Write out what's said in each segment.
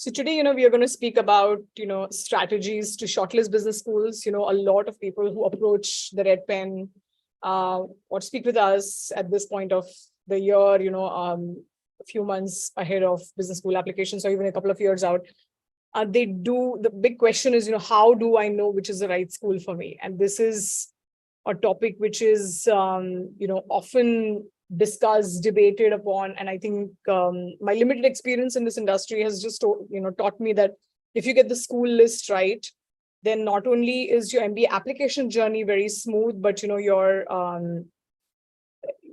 So today, we are going to speak about, strategies to shortlist business schools. A lot of people who approach the Red Pen or speak with us at this point of the year, a few months ahead of business school applications or even a couple of years out. The big question is, how do I know which is the right school for me? And this is a topic which is, often discussed, debated upon. And I think my limited experience in this industry has just, taught me that if you get the school list right, then not only is your MBA application journey very smooth, but,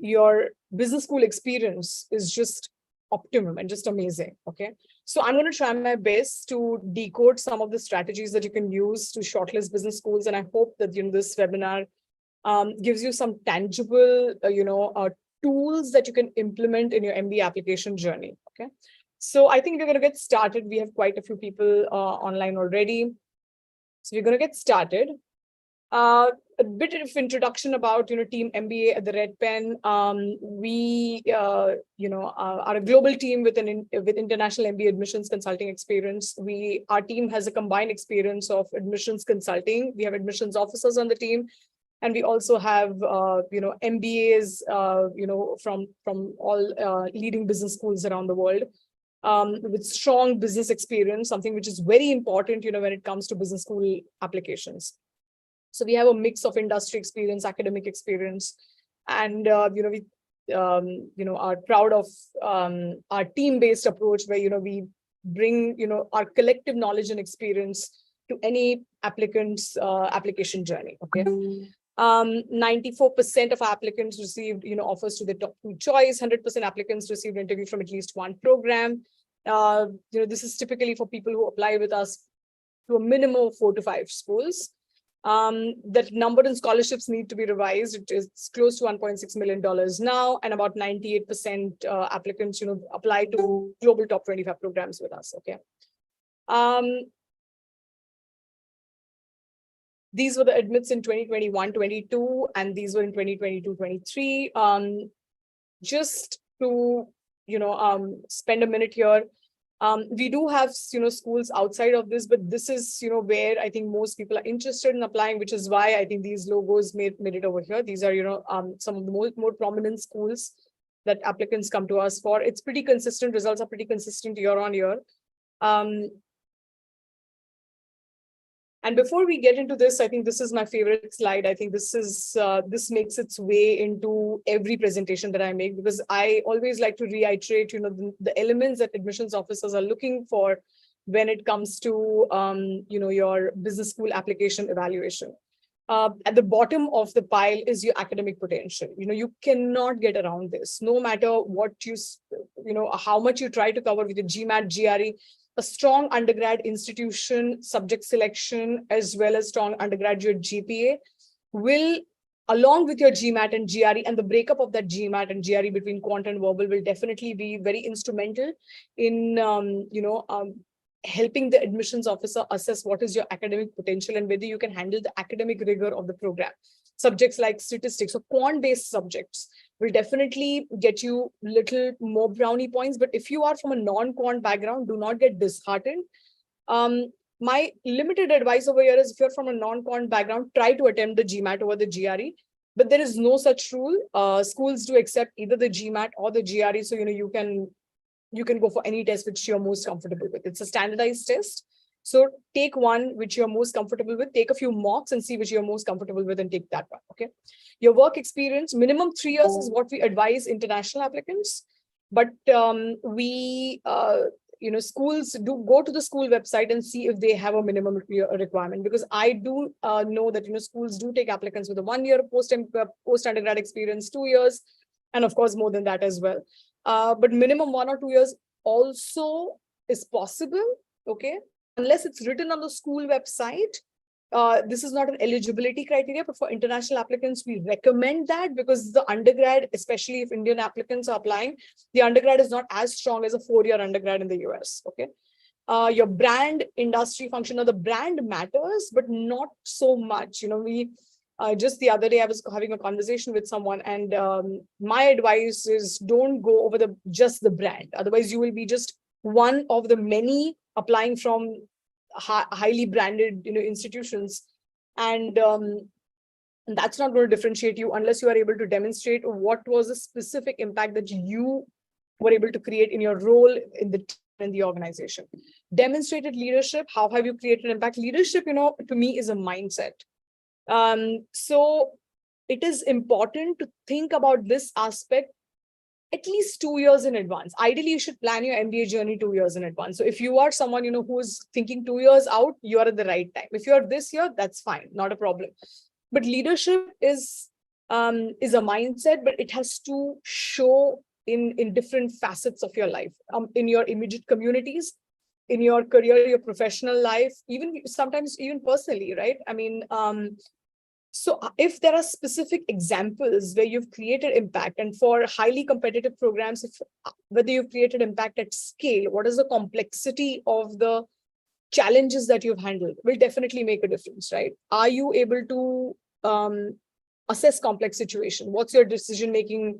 your business school experience is just optimum and just amazing. Okay. So I'm going to try my best to decode some of the strategies that you can use to shortlist business schools. And I hope that, this webinar gives you some tangible, tools that you can implement in your MBA application journey. Okay. So I think we're going to get started. We have quite a few people online already. So we're going to get started. A bit of introduction about, team MBA at the Red Pen. We, are a global team with international MBA admissions consulting experience. Our team has a combined experience of admissions consulting. We have admissions officers on the team. And we also have, MBAs, from all leading business schools around the world with strong business experience, something which is very important, when it comes to business school applications. So we have a mix of industry experience, academic experience, and, we, are proud of our team-based approach where, we bring, our collective knowledge and experience to any applicant's application journey. Okay. 94% of applicants received, offers to the top 2 choice. 100% applicants received interview from at least one program. This is typically for people who apply with us to a minimum of 4 to 5 schools. That number in scholarships need to be revised. It is close to $1.6 million now, and about 98% applicants, apply to global top 25 programs with us. Okay. These were the admits in 2021-22, and these were in 2022-23. Just to, spend a minute here. We do have, schools outside of this, but this is, where I think most people are interested in applying, which is why I think these logos made it over here. These are, some of the more prominent schools that applicants come to us for. It's pretty consistent. Results are pretty consistent year on year. And before we get into this, I think this is my favorite slide. I think this makes its way into every presentation that I make, because I always like to reiterate, the elements that admissions officers are looking for when it comes to, your business school application evaluation. At the bottom of the pile is your academic potential. You cannot get around this, no matter what how much you try to cover with your GMAT, GRE. A strong undergrad institution, subject selection, as well as strong undergraduate GPA will, along with your GMAT and GRE, and the breakup of that GMAT and GRE between quant and verbal will definitely be very instrumental in, helping the admissions officer assess what is your academic potential and whether you can handle the academic rigor of the program. Subjects like statistics or quant-based subjects will definitely get you little more brownie points. But if you are from a non-quant background, do not get disheartened. My limited advice over here is, if you're from a non-quant background, try to attempt the GMAT over the GRE. But there is no such rule. Schools do accept either the GMAT or the GRE. So, you can go for any test which you're most comfortable with. It's a standardized test. So take one which you're most comfortable with, take a few mocks and see which you're most comfortable with and take that one. Okay. Your work experience, minimum 3 years is what we advise international applicants. But schools do go to the school website and see if they have a minimum requirement, because I do know that, schools do take applicants with a 1 year post-undergrad experience, 2 years, and of course more than that as well. But minimum 1 or 2 years also is possible. Okay. Unless it's written on the school website, this is not an eligibility criteria, but for international applicants, we recommend that, because the undergrad, especially if Indian applicants are applying, the undergrad is not as strong as a 4-year undergrad in the US. Okay. Your brand industry function, or the brand matters, but not so much. Just the other day, I was having a conversation with someone, and my advice is, don't go over just the brand. Otherwise, you will be just one of the many applying from highly branded, institutions. And that's not going to differentiate you unless you are able to demonstrate what was the specific impact that you were able to create in your role in the organization. Demonstrated leadership. How have you created impact? Leadership, to me, is a mindset. So it is important to think about this aspect at least 2 years in advance. Ideally, you should plan your MBA journey 2 years in advance. So if you are someone, who's thinking 2 years out, you are at the right time. If you're this year, that's fine, not a problem. But leadership is a mindset, but it has to show in different facets of your life, in your immediate communities, in your career, your professional life, even sometimes even personally, right? I mean, so if there are specific examples where you've created impact, and for highly competitive programs, whether you've created impact at scale, what is the complexity of the challenges that you've handled will definitely make a difference, right? Are you able to assess complex situation? What's your decision-making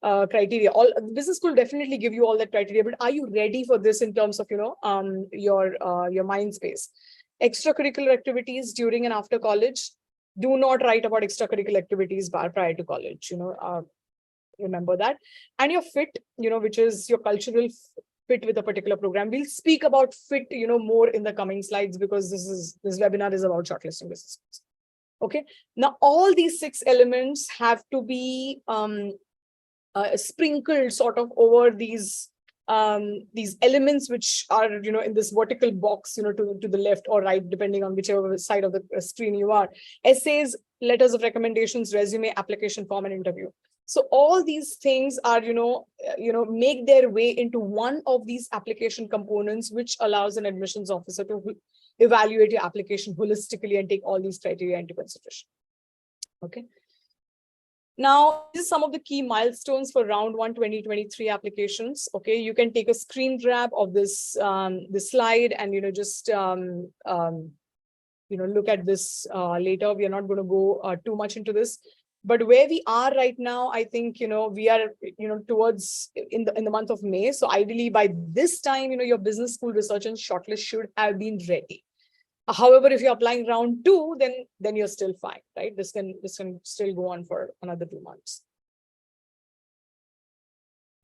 criteria? All business school definitely give you all that criteria, but are you ready for this in terms of, your mind space? Extracurricular activities during and after college. Do not write about extracurricular activities prior to college, remember that. And your fit, which is your cultural fit with a particular program. We'll speak about fit, more in the coming slides, because this webinar is about shortlisting business schools. Okay. Now, all these 6 elements have to be sprinkled sort of over these elements which are, in this vertical box, to the left or right, depending on whichever side of the screen you are. Essays, letters of recommendations, resume, application form, and interview. So all these things are, make their way into one of these application components, which allows an admissions officer to evaluate your application holistically and take all these criteria into consideration. Okay. Now, this is some of the key milestones for round 1 2023 applications. Okay, you can take a screen grab of this this slide and just look at this later. We are not going to go too much into this, but where we are right now, I think we are towards in the month of May. So ideally, by this time, your business school research and shortlist should have been ready. However, if you're applying round 2, then you're still fine, right? This can still go on for another 2 months.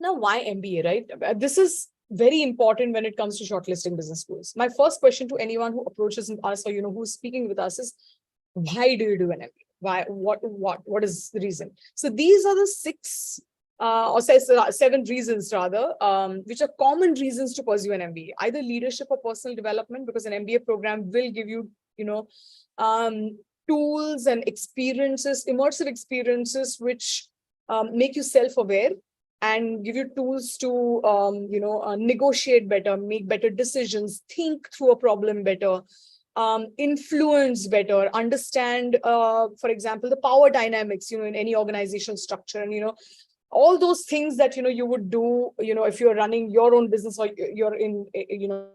Now, why MBA, right? This is very important when it comes to shortlisting business schools. My first question to anyone who approaches us or who's speaking with us is, why do you do an MBA? Why? What is the reason? So these are the 6 or 7 reasons rather, which are common reasons to pursue an MBA, either leadership or personal development, because an MBA program will give you, tools and experiences, immersive experiences, which make you self-aware and give you tools to, negotiate better, make better decisions, think through a problem better, influence better, understand, for example, the power dynamics, in any organizational structure, and, all those things that you would do if you're running your own business or you're in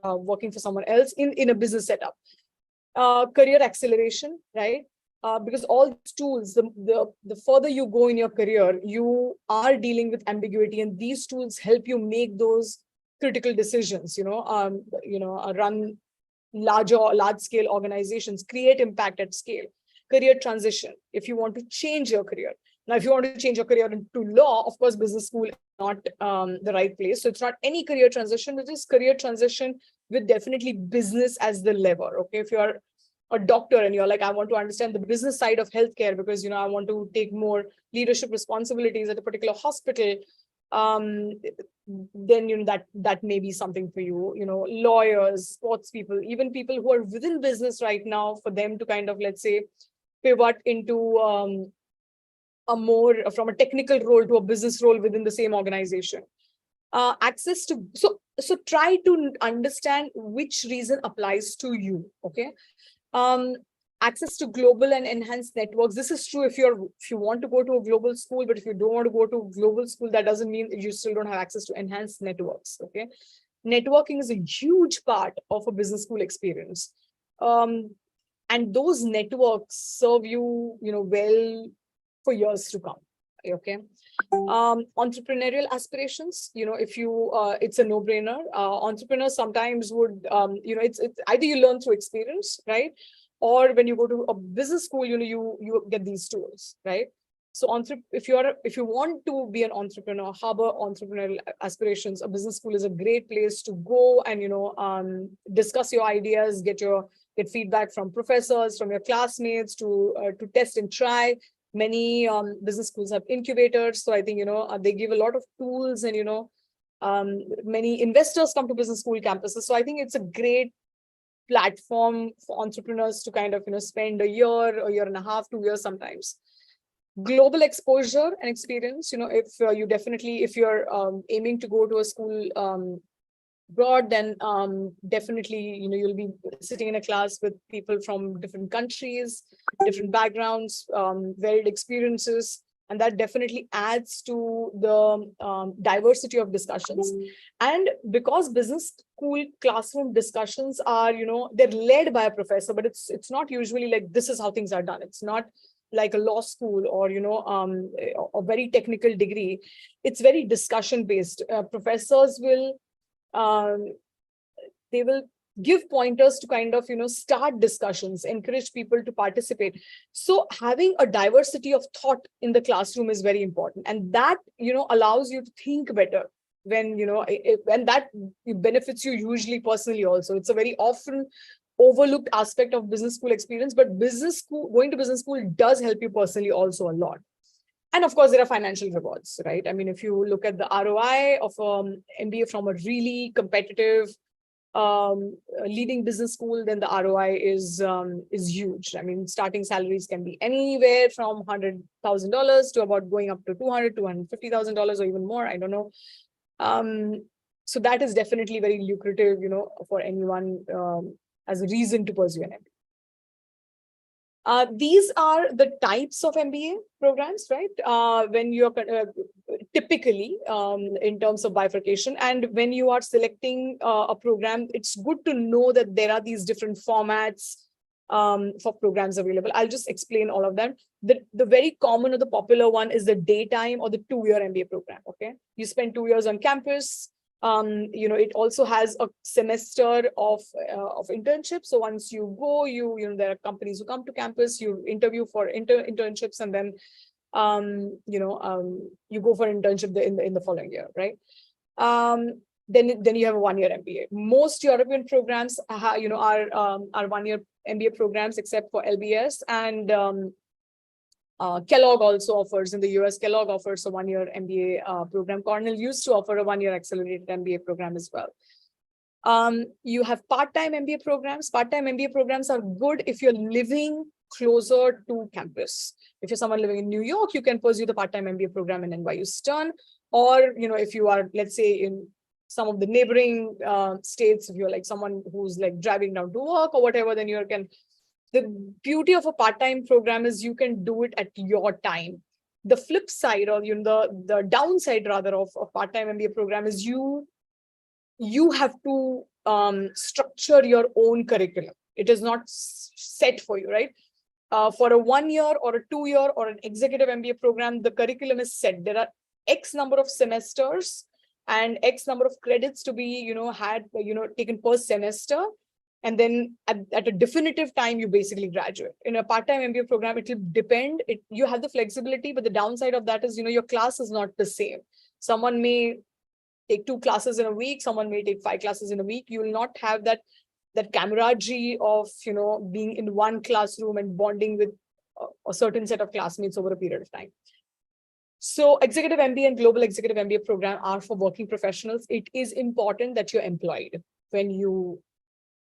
working for someone else in a business setup. Career acceleration, right? Because all these tools, the further you go in your career, you are dealing with ambiguity, and these tools help you make those critical decisions. Run large scale organizations, create impact at scale. Career transition, if you want to change your career. Now, if you want to change your career into law, of course, business school is not the right place. So it's not any career transition, it is career transition with definitely business as the lever. Okay, if you're a doctor and you're like, I want to understand the business side of healthcare because, I want to take more leadership responsibilities at a particular hospital, then, that may be something for you. Lawyers, sports people, even people who are within business right now, for them to kind of, let's say, pivot into from a technical role to a business role within the same organization. Access to, so try to understand which reason applies to you. Okay. Access to global and enhanced networks. This is true if you want to go to a global school, but if you don't want to go to a global school, that doesn't mean you still don't have access to enhanced networks. Okay. Networking is a huge part of a business school experience. And those networks serve you, well for years to come. Okay. Entrepreneurial aspirations, if you, it's a no-brainer. Entrepreneurs sometimes would, it's either you learn through experience, right? Or when you go to a business school, you get these tools, right? So if you want to be an entrepreneur, harbor entrepreneurial aspirations, a business school is a great place to go and, discuss your ideas, get feedback from professors, from your classmates, to test and try. Many business schools have incubators, so I think they give a lot of tools, and many investors come to business school campuses. So I think it's a great platform for entrepreneurs to kind of spend a year and a half, 2 years sometimes. Global exposure and experience. If you're aiming to go to a school abroad, then definitely you'll be sitting in a class with people from different countries, different backgrounds, varied experiences, and that definitely adds to the diversity of discussions. And because business school classroom discussions are, they're led by a professor, but it's not usually like this is how things are done. It's not like a law school or a very technical degree. It's very discussion based. Professors will they will give pointers to kind of start discussions, encourage people to participate. So having a diversity of thought in the classroom is very important, and that allows you to think better when and that benefits you usually personally also. It's a very often overlooked aspect of business school experience, but going to business school does help you personally also a lot. And of course, there are financial rewards, right? I mean, if you look at the ROI of MBA from a really competitive leading business school, then the ROI is huge. I mean, starting salaries can be anywhere from $100,000 to about going up to $250,000 or even more. I don't know. So that is definitely very lucrative, for anyone as a reason to pursue an MBA. These are the types of MBA programs, right? When you're typically in terms of bifurcation, and when you are selecting a program, it's good to know that there are these different formats for programs available. I'll just explain all of them. The very common or the popular one is the daytime or the 2-year MBA program. Okay, you spend 2 years on campus. It also has a semester of internship. So once you go, there are companies who come to campus, you interview for internships, and then you go for internship in the following year, right? Then you have a 1-year MBA. Most European programs are 1-year MBA programs, except for LBS, and Kellogg also offers in the US. Kellogg offers a 1-year MBA program. Cornell used to offer a 1-year accelerated MBA program as well. You have part-time MBA programs. Part-time MBA programs are good if you're living closer to campus. If you're someone living in New York, you can pursue the part-time MBA program in NYU Stern. Or, if you are, let's say, in some of the neighboring states, if you're like someone who's like driving down to work or whatever, then you can. The beauty of a part-time program is you can do it at your time. The flip side, or the downside rather, of a part-time MBA program is you have to structure your own curriculum. It is not set for you, right? For a 1-year or a 2-year or an executive MBA program, the curriculum is set. There are X number of semesters and X number of credits to be taken per semester. And then at a definitive time, you basically graduate. In a part-time MBA program, it will depend. You have the flexibility, but the downside of that is, your class is not the same. Someone may take 2 classes in a week. Someone may take 5 classes in a week. You will not have that camaraderie of, being in one classroom and bonding with a certain set of classmates over a period of time. So executive MBA and global executive MBA program are for working professionals. It is important that you're employed when you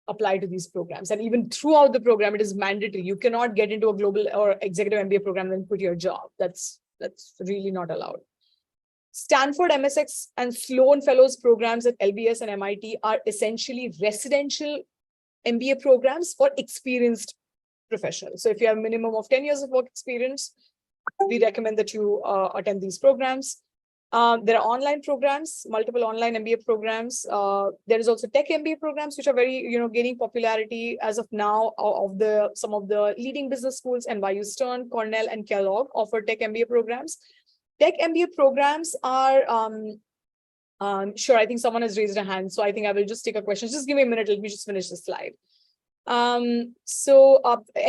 apply to these programs. And even throughout the program, it is mandatory. You cannot get into a global or executive MBA program and quit your job. That's really not allowed. Stanford MSX and Sloan Fellows programs at LBS and MIT are essentially residential MBA programs for experienced professionals. So if you have a minimum of 10 years of work experience, we recommend that you attend these programs. There are online programs, multiple online MBA programs. There is also tech MBA programs, which are very, gaining popularity as of now. Some of the leading business schools, NYU Stern, Cornell, and Kellogg offer tech MBA programs. tech MBA programs are, sure, I think someone has raised a hand. So I think I will just take a question. Just give me a minute. Let me just finish the slide.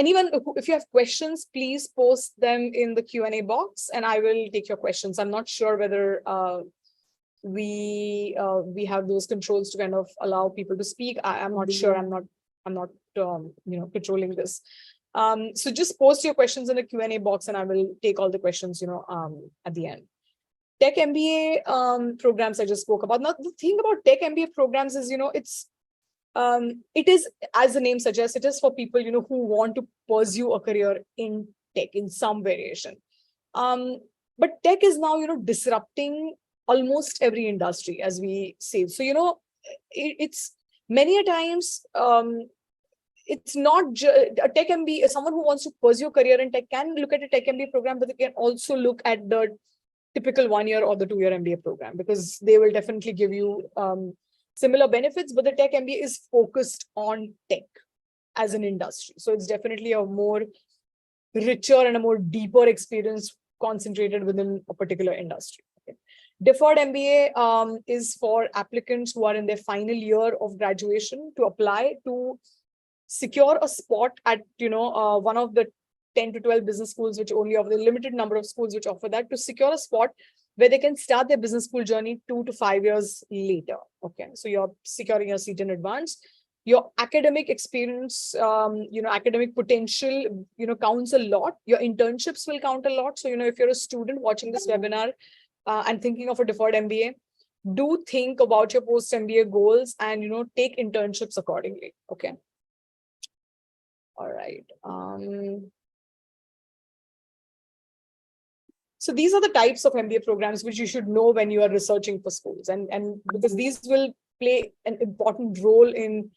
Anyone, if you have questions, please post them in the Q&A box and I will take your questions. I'm not sure whether we have those controls to kind of allow people to speak. I'm not sure. I'm not controlling this. So just post your questions in the Q&A box and I will take all the questions, at the end. Tech MBA programs I just spoke about. Now, the thing about tech MBA programs is, it is, as the name suggests, it is for people, who want to pursue a career in tech in some variation. But tech is now, disrupting almost every industry, as we say. So, it's many a times, it's not a tech MBA, someone who wants to pursue a career in tech can look at a tech MBA program, but they can also look at the typical 1 year or the 2 year MBA program, because they will definitely give you similar benefits, but the tech MBA is focused on tech as an industry. So it's definitely a more richer and a more deeper experience concentrated within a particular industry. Okay. Deferred MBA is for applicants who are in their final year of graduation to apply to secure a spot at, one of the 10 to 12 business schools, which only offer the limited number of schools which offer that, to secure a spot where they can start their business school journey 2 to 5 years later. Okay, so you're securing your seat in advance. Your academic experience, academic potential, counts a lot. Your internships will count a lot. So, if you're a student watching this webinar and thinking of a deferred MBA, do think about your post-MBA goals and, take internships accordingly. Okay. All right. So these are the types of MBA programs which you should know when you are researching for schools, and because these will play an important role in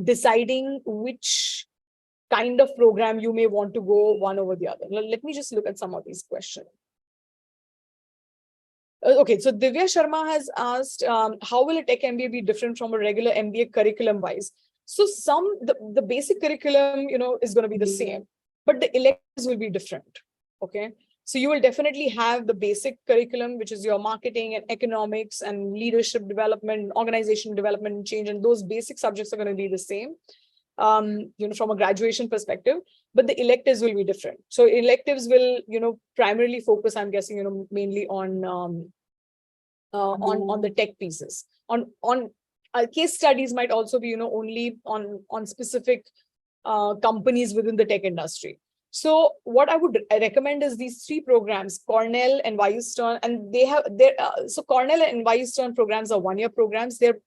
deciding which kind of program you may want to go one over the other. Let me just look at some of these questions. Okay, so Divya Sharma has asked, how will a tech MBA be different from a regular MBA curriculum wise? So the basic curriculum, is going to be the same, but the electives will be different. Okay. So you will definitely have the basic curriculum, which is your marketing and economics and leadership development, organization development and change, and those basic subjects are going to be the same, from a graduation perspective, but the electives will be different. So electives will, primarily focus, I'm guessing, mainly on the tech pieces. On case studies might also be, only on specific companies within the tech industry. So what I would recommend is these 3 programs, Cornell and Stern, and they have so Cornell and Stern programs are 1 year programs. They're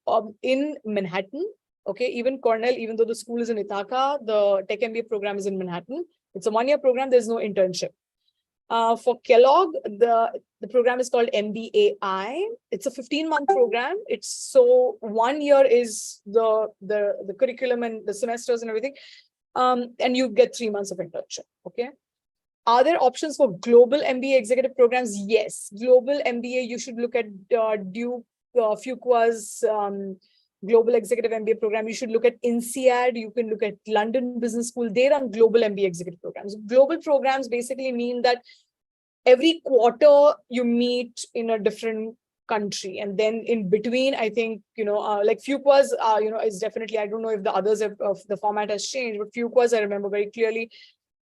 in Manhattan. Okay, even Cornell, even though the school is in Ithaca, the tech MBA program is in Manhattan. It's a 1 year program. There's no internship. For Kellogg, the program is called MBAI. It's a 15-month program. It's so 1 year is the curriculum and the semesters and everything. And you get 3 months of internship. Okay. Are there options for global MBA executive programs? Yes. Global MBA, you should look at Duke, Fuqua's global executive MBA program. You should look at INSEAD. You can look at London Business School. They run global MBA executive programs. Global programs basically mean that every quarter you meet in a different country, and then in between, I think, like Fuqua's, is definitely, I don't know if the others of the format has changed, but Fuqua's, I remember very clearly,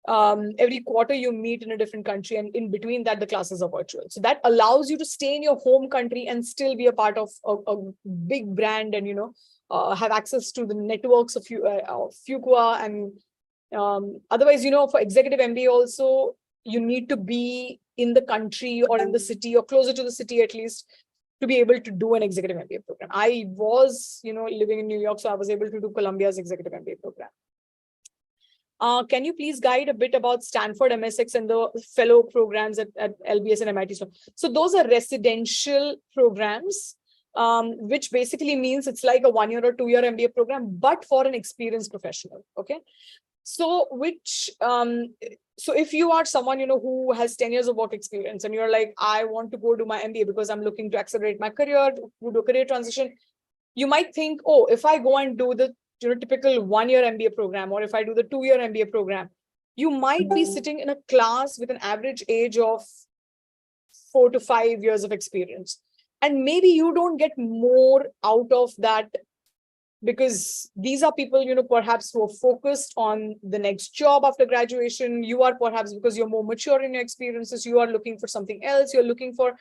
every quarter you meet in a different country, and in between that, the classes are virtual. So that allows you to stay in your home country and still be a part of a big brand, and, have access to the networks of Fuqua. And otherwise, for executive MBA also, you need to be in the country or in the city or closer to the city at least to be able to do an executive MBA program. I was, living in New York, so I was able to do Columbia's executive MBA program. Can you please guide a bit about Stanford MSX and the fellow programs at LBS and MIT? So those are residential programs, which basically means it's like a 1 year or 2 year MBA program, but for an experienced professional. Okay. So so if you are someone, who has 10 years of work experience and you're like, I want to go do my MBA because I'm looking to accelerate my career, to do a career transition, you might think, oh, if I go and do the typical 1 year MBA program, or if I do the 2 year MBA program, you might be sitting in a class with an average age of 4 to 5 years of experience. And maybe you don't get more out of that, because these are people, perhaps who are focused on the next job after graduation. You are perhaps, because you're more mature in your experiences, you are looking for something else. You're looking for,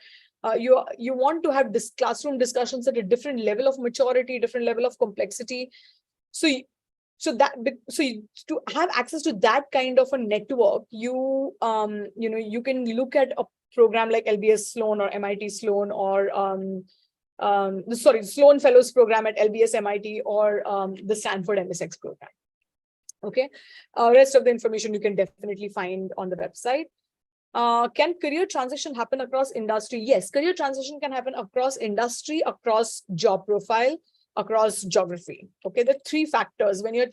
you want to have this classroom discussions at a different level of maturity, different level of complexity. So to have access to that kind of a network, you can look at a program like LBS Sloan or MIT Sloan, or Sloan Fellows program at LBS MIT, or the Stanford MSX program. Okay, rest of the information you can definitely find on the website. Can career transition happen across industry? Yes, career transition can happen across industry, across job profile, across geography. Okay, the three factors when you're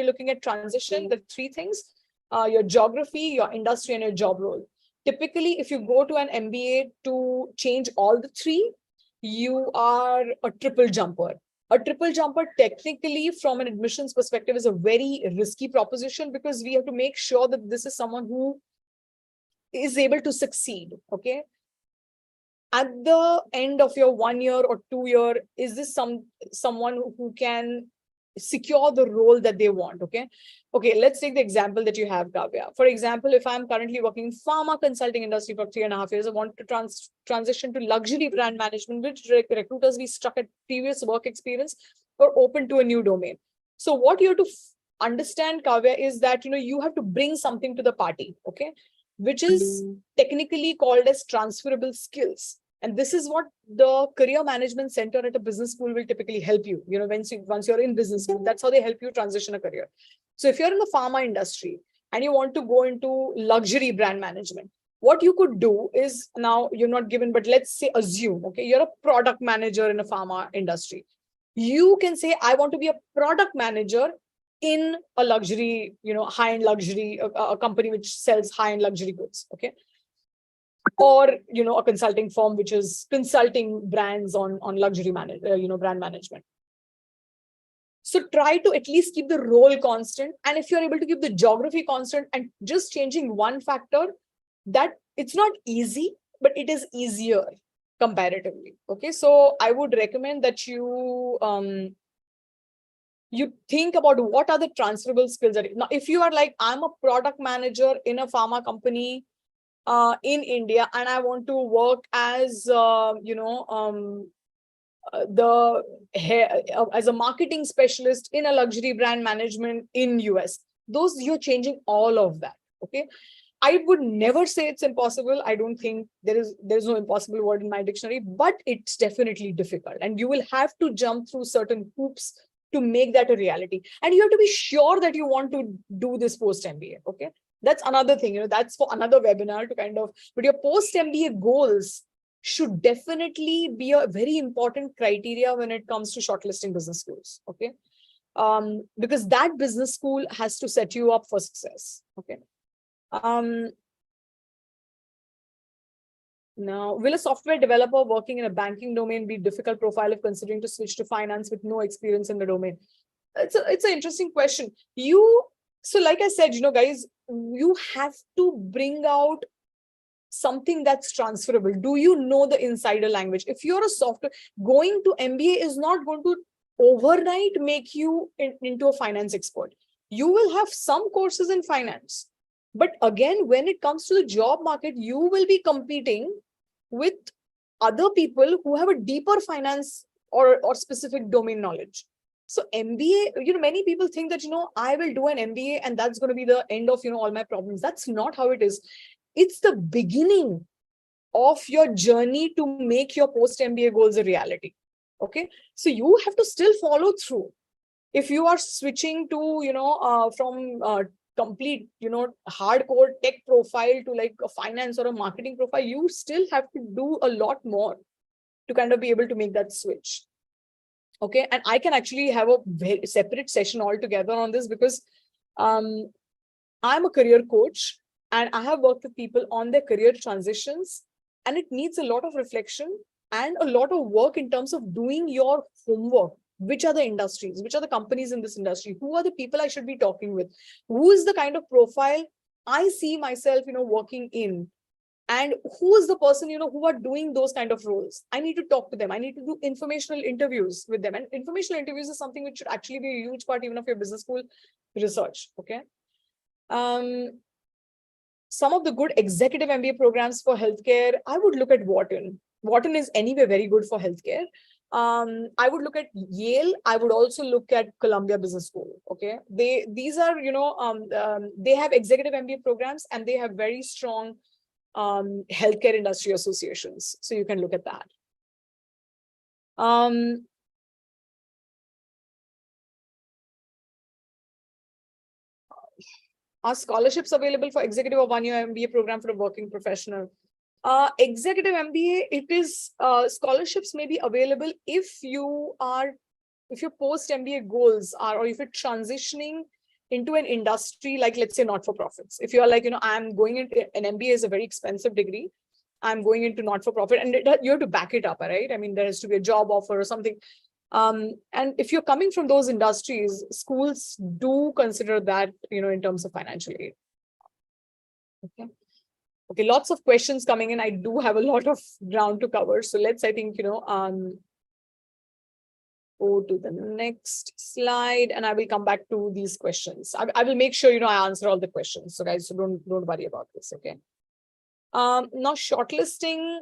looking at transition, the three things: your geography, your industry, and your job role. Typically, if you go to an MBA to change all the three, you are a triple jumper. A triple jumper, technically, from an admissions perspective, is a very risky proposition, because we have to make sure that this is someone who is able to succeed. Okay, at the end of your 1 year or 2 year, is this someone who can secure the role that they want? Okay, let's take the example that you have, Kavya. For example, if I'm currently working in pharma consulting industry for 3.5 years, I want to transition to luxury brand management, which recruiters we stuck at previous work experience or open to a new domain. So what you have to understand, Kavya, is that you have to bring something to the party, okay, which is technically called as transferable skills. And this is what the career management center at a business school will typically help you. Once you're in business school, that's how they help you transition a career. So if you're in the pharma industry and you want to go into luxury brand management, what you could do is, now you're not given, but let's say, assume, okay, you're a product manager in a pharma industry. You can say, I want to be a product manager in a luxury, high-end luxury, a company which sells high-end luxury goods, okay? Or, a consulting firm which is consulting brands on luxury brand management. So try to at least keep the role constant. And if you're able to keep the geography constant and just changing one factor, that it's not easy, but it is easier comparatively. Okay, so I would recommend that you think about what are the transferable skills. Now, if you are like, I'm a product manager in a pharma company in India, and I want to work as as a marketing specialist in a luxury brand management in US, you're changing all of that. Okay, I would never say it's impossible. I don't think there's no impossible word in my dictionary, but it's definitely difficult, and you will have to jump through certain hoops to make that a reality. And you have to be sure that you want to do this post MBA. Okay, that's another thing. That's for another webinar to kind of. But your post MBA goals should definitely be a very important criteria when it comes to shortlisting business schools. Okay, because that business school has to set you up for success. Okay. Now, will a software developer working in a banking domain be difficult profile if considering to switch to finance with no experience in the domain? It's an interesting question. So like I said, guys, you have to bring out something that's transferable. Do you know the insider language? If you're a software, going to MBA is not going to overnight make you into a finance expert. You will have some courses in finance. But again, when it comes to the job market, you will be competing with other people who have a deeper finance or specific domain knowledge. So MBA, many people think that, I will do an MBA and that's going to be the end of, all my problems. That's not how it is. It's the beginning of your journey to make your post-MBA goals a reality. Okay. So you have to still follow through. If you are switching to, from complete, hardcore tech profile to like a finance or a marketing profile, you still have to do a lot more to kind of be able to make that switch. Okay. And I can actually have a very separate session altogether on this, because I'm a career coach and I have worked with people on their career transitions, and it needs a lot of reflection and a lot of work in terms of doing your homework. Which are the industries? Which are the companies in this industry? Who are the people I should be talking with? Who is the kind of profile I see myself, working in? And who is the person, who are doing those kind of roles? I need to talk to them. I need to do informational interviews with them. And informational interviews is something which should actually be a huge part even of your business school research. Okay. Some of the good executive MBA programs for healthcare, I would look at Wharton. Wharton is anyway very good for healthcare. I would look at Yale. I would also look at Columbia Business School. Okay. These are, they have executive MBA programs and they have very strong healthcare industry associations. So you can look at that. Are scholarships available for executive or one-year MBA program for a working professional? Executive MBA, it is scholarships may be available if your post MBA goals are, or if you're transitioning into an industry like, let's say, not-for-profits. If you're like, I'm going into an MBA is a very expensive degree. I'm going into not-for-profit, and you have to back it up, right? I mean, there has to be a job offer or something. And if you're coming from those industries, schools do consider that, in terms of financial aid. Okay, lots of questions coming in. I do have a lot of ground to cover. So let's, I think, go to the next slide, and I will come back to these questions. I will make sure, I answer all the questions. So guys, so don't worry about this, okay? Now shortlisting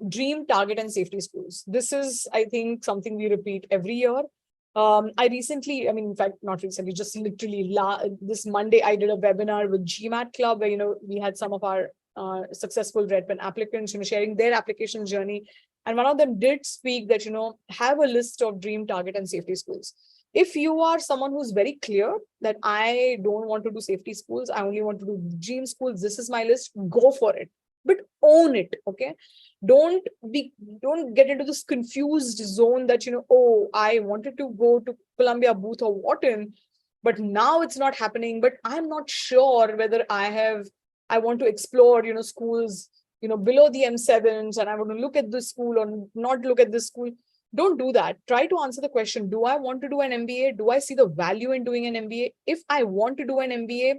dream, target, and safety schools. This is, I think, something we repeat every year. In fact, not recently, just literally this Monday, I did a webinar with GMAT Club where, we had some of our successful Red Pen applicants, sharing their application journey. And one of them did speak that, have a list of dream, target, and safety schools. If you are someone who's very clear that I don't want to do safety schools, I only want to do dream schools, this is my list, go for it. But own it, okay? Don't get into this confused zone that, oh, I wanted to go to Columbia, Booth, or Wharton, but now it's not happening. But I'm not sure whether I want to explore, schools, below the M7s, and I want to look at this school or not look at this school. Don't do that. Try to answer the question, do I want to do an MBA? Do I see the value in doing an MBA? If I want to do an MBA,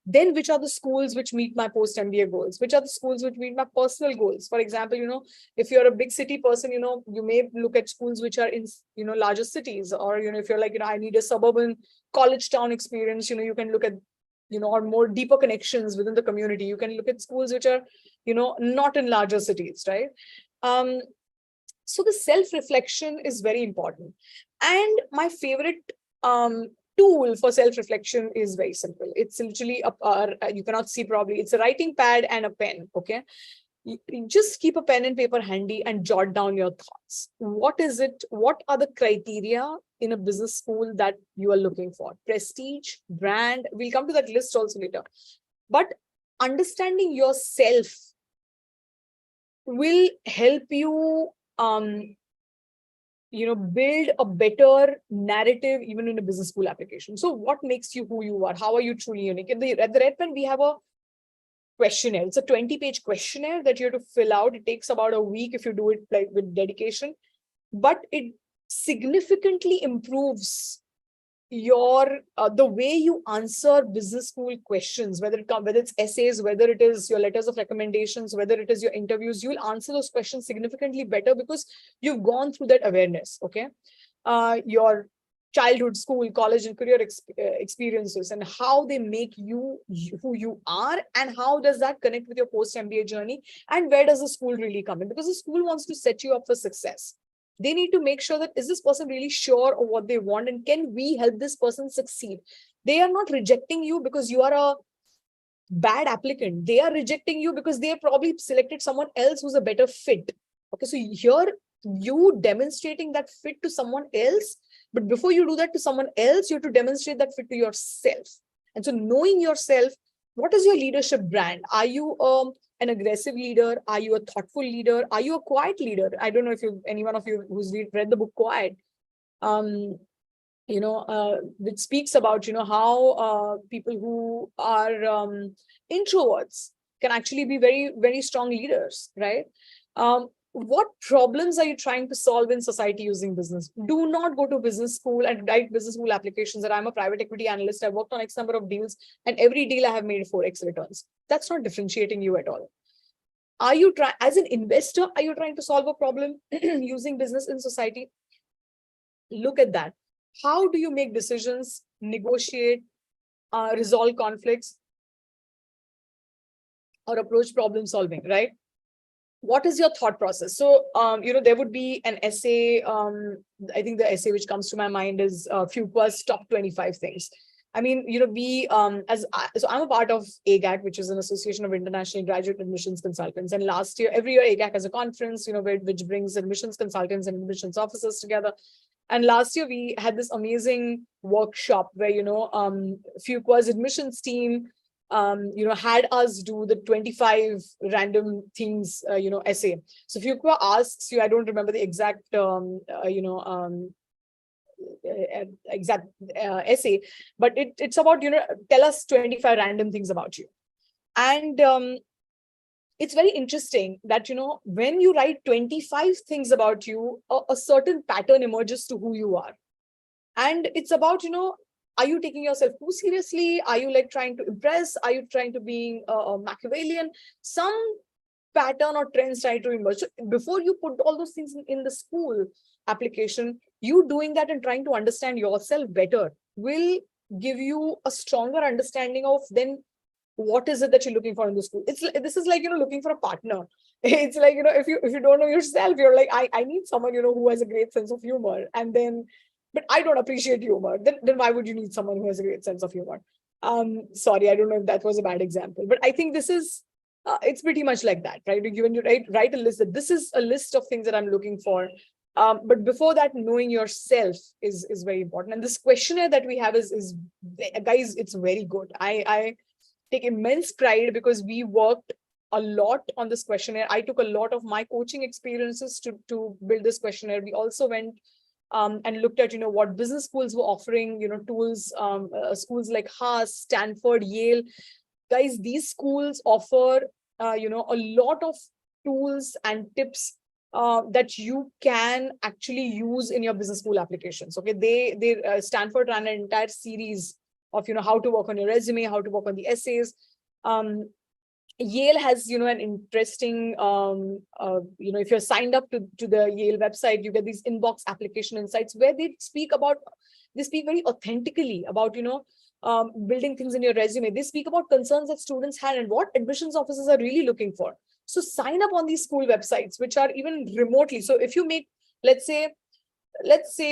then which are the schools which meet my post-MBA goals? Which are the schools which meet my personal goals? For example, if you're a big city person, you may look at schools which are in, larger cities, or, if you're like, I need a suburban college town experience, you can look at, or more deeper connections within the community. You can look at schools which are, not in larger cities, right? So the self-reflection is very important. And my favorite tool for self-reflection is very simple. It's literally, you cannot see probably, it's a writing pad and a pen, okay? You just keep a pen and paper handy and jot down your thoughts. What is it? What are the criteria in a business school that you are looking for? Prestige, brand, we'll come to that list also later. But understanding yourself will help you build a better narrative even in a business school application. So what makes you who you are? How are you truly unique? At the Red Pen, we have a questionnaire. It's a 20-page questionnaire that you have to fill out. It takes about a week if you do it like with dedication, but it significantly improves your the way you answer business school questions, whether it's essays, whether it is your letters of recommendations, whether it is your interviews. You will answer those questions significantly better because you've gone through that awareness. Okay, your childhood, school, college, and career experiences, and how they make you who you are, and how does that connect with your post-MBA journey, and where does the school really come in? Because the school wants to set you up for success. They need to make sure that, is this person really sure of what they want, and can we help this person succeed? They are not rejecting you because you are a bad applicant. They are rejecting you because they have probably selected someone else who's a better fit. Okay, so here you demonstrating that fit to someone else, but before you do that to someone else, you have to demonstrate that fit to yourself. And so knowing yourself, what is your leadership brand? Are you an aggressive leader? Are you a thoughtful leader? Are you a quiet leader? I don't know if any one of you who's read the book Quiet, which speaks about, how people who are introverts can actually be very, very strong leaders, right? What problems are you trying to solve in society using business? Do not go to business school and write business school applications that I'm a private equity analyst. I've worked on X number of deals, and every deal I have made 4X returns. That's not differentiating you at all. Are you trying, as an investor, are you trying to solve a problem using business in society? Look at that. How do you make decisions, negotiate, resolve conflicts, or approach problem solving, right? What is your thought process? So, there would be an essay. I think the essay which comes to my mind is Fuqua's top 25 things. I mean, we, so I'm a part of AGAC, which is an association of international graduate admissions consultants. And last year, every year, AGAC has a conference, which brings admissions consultants and admissions officers together. And last year, we had this amazing workshop where, Fuqua's admissions team had us do the 25 random things, essay. So Fuqua asks you, I don't remember the exact, essay, but it's about, tell us 25 random things about you. And it's very interesting that, when you write 25 things about you, a certain pattern emerges to who you are. And it's about, are you taking yourself too seriously? Are you like trying to impress? Are you trying to be a Machiavellian? Some pattern or trends try to emerge. So before you put all those things in the school application, you doing that and trying to understand yourself better will give you a stronger understanding of then what is it that you're looking for in the school. This is like, looking for a partner. It's like, if you don't know yourself, you're like, I need someone, who has a great sense of humor. And then, but I don't appreciate humor. Then why would you need someone who has a great sense of humor? Sorry, I don't know if that was a bad example, but I think this is, it's pretty much like that, right? When you write a list, that this is a list of things that I'm looking for. But before that, knowing yourself is very important. And this questionnaire that we have is guys, it's very good. I take immense pride because we worked a lot on this questionnaire. I took a lot of my coaching experiences to build this questionnaire. We also went and looked at, what business schools were offering, tools, schools like Haas, Stanford, Yale. Guys, these schools offer, a lot of tools and tips that you can actually use in your business school applications. Okay, they Stanford ran an entire series of, how to work on your resume, how to work on the essays. Yale has, an interesting, if you're signed up to the Yale website, you get these inbox application insights where they speak very authentically about, building things in your resume. They speak about concerns that students had and what admissions officers are really looking for. So sign up on these school websites, which are even remotely. So if you make, let's say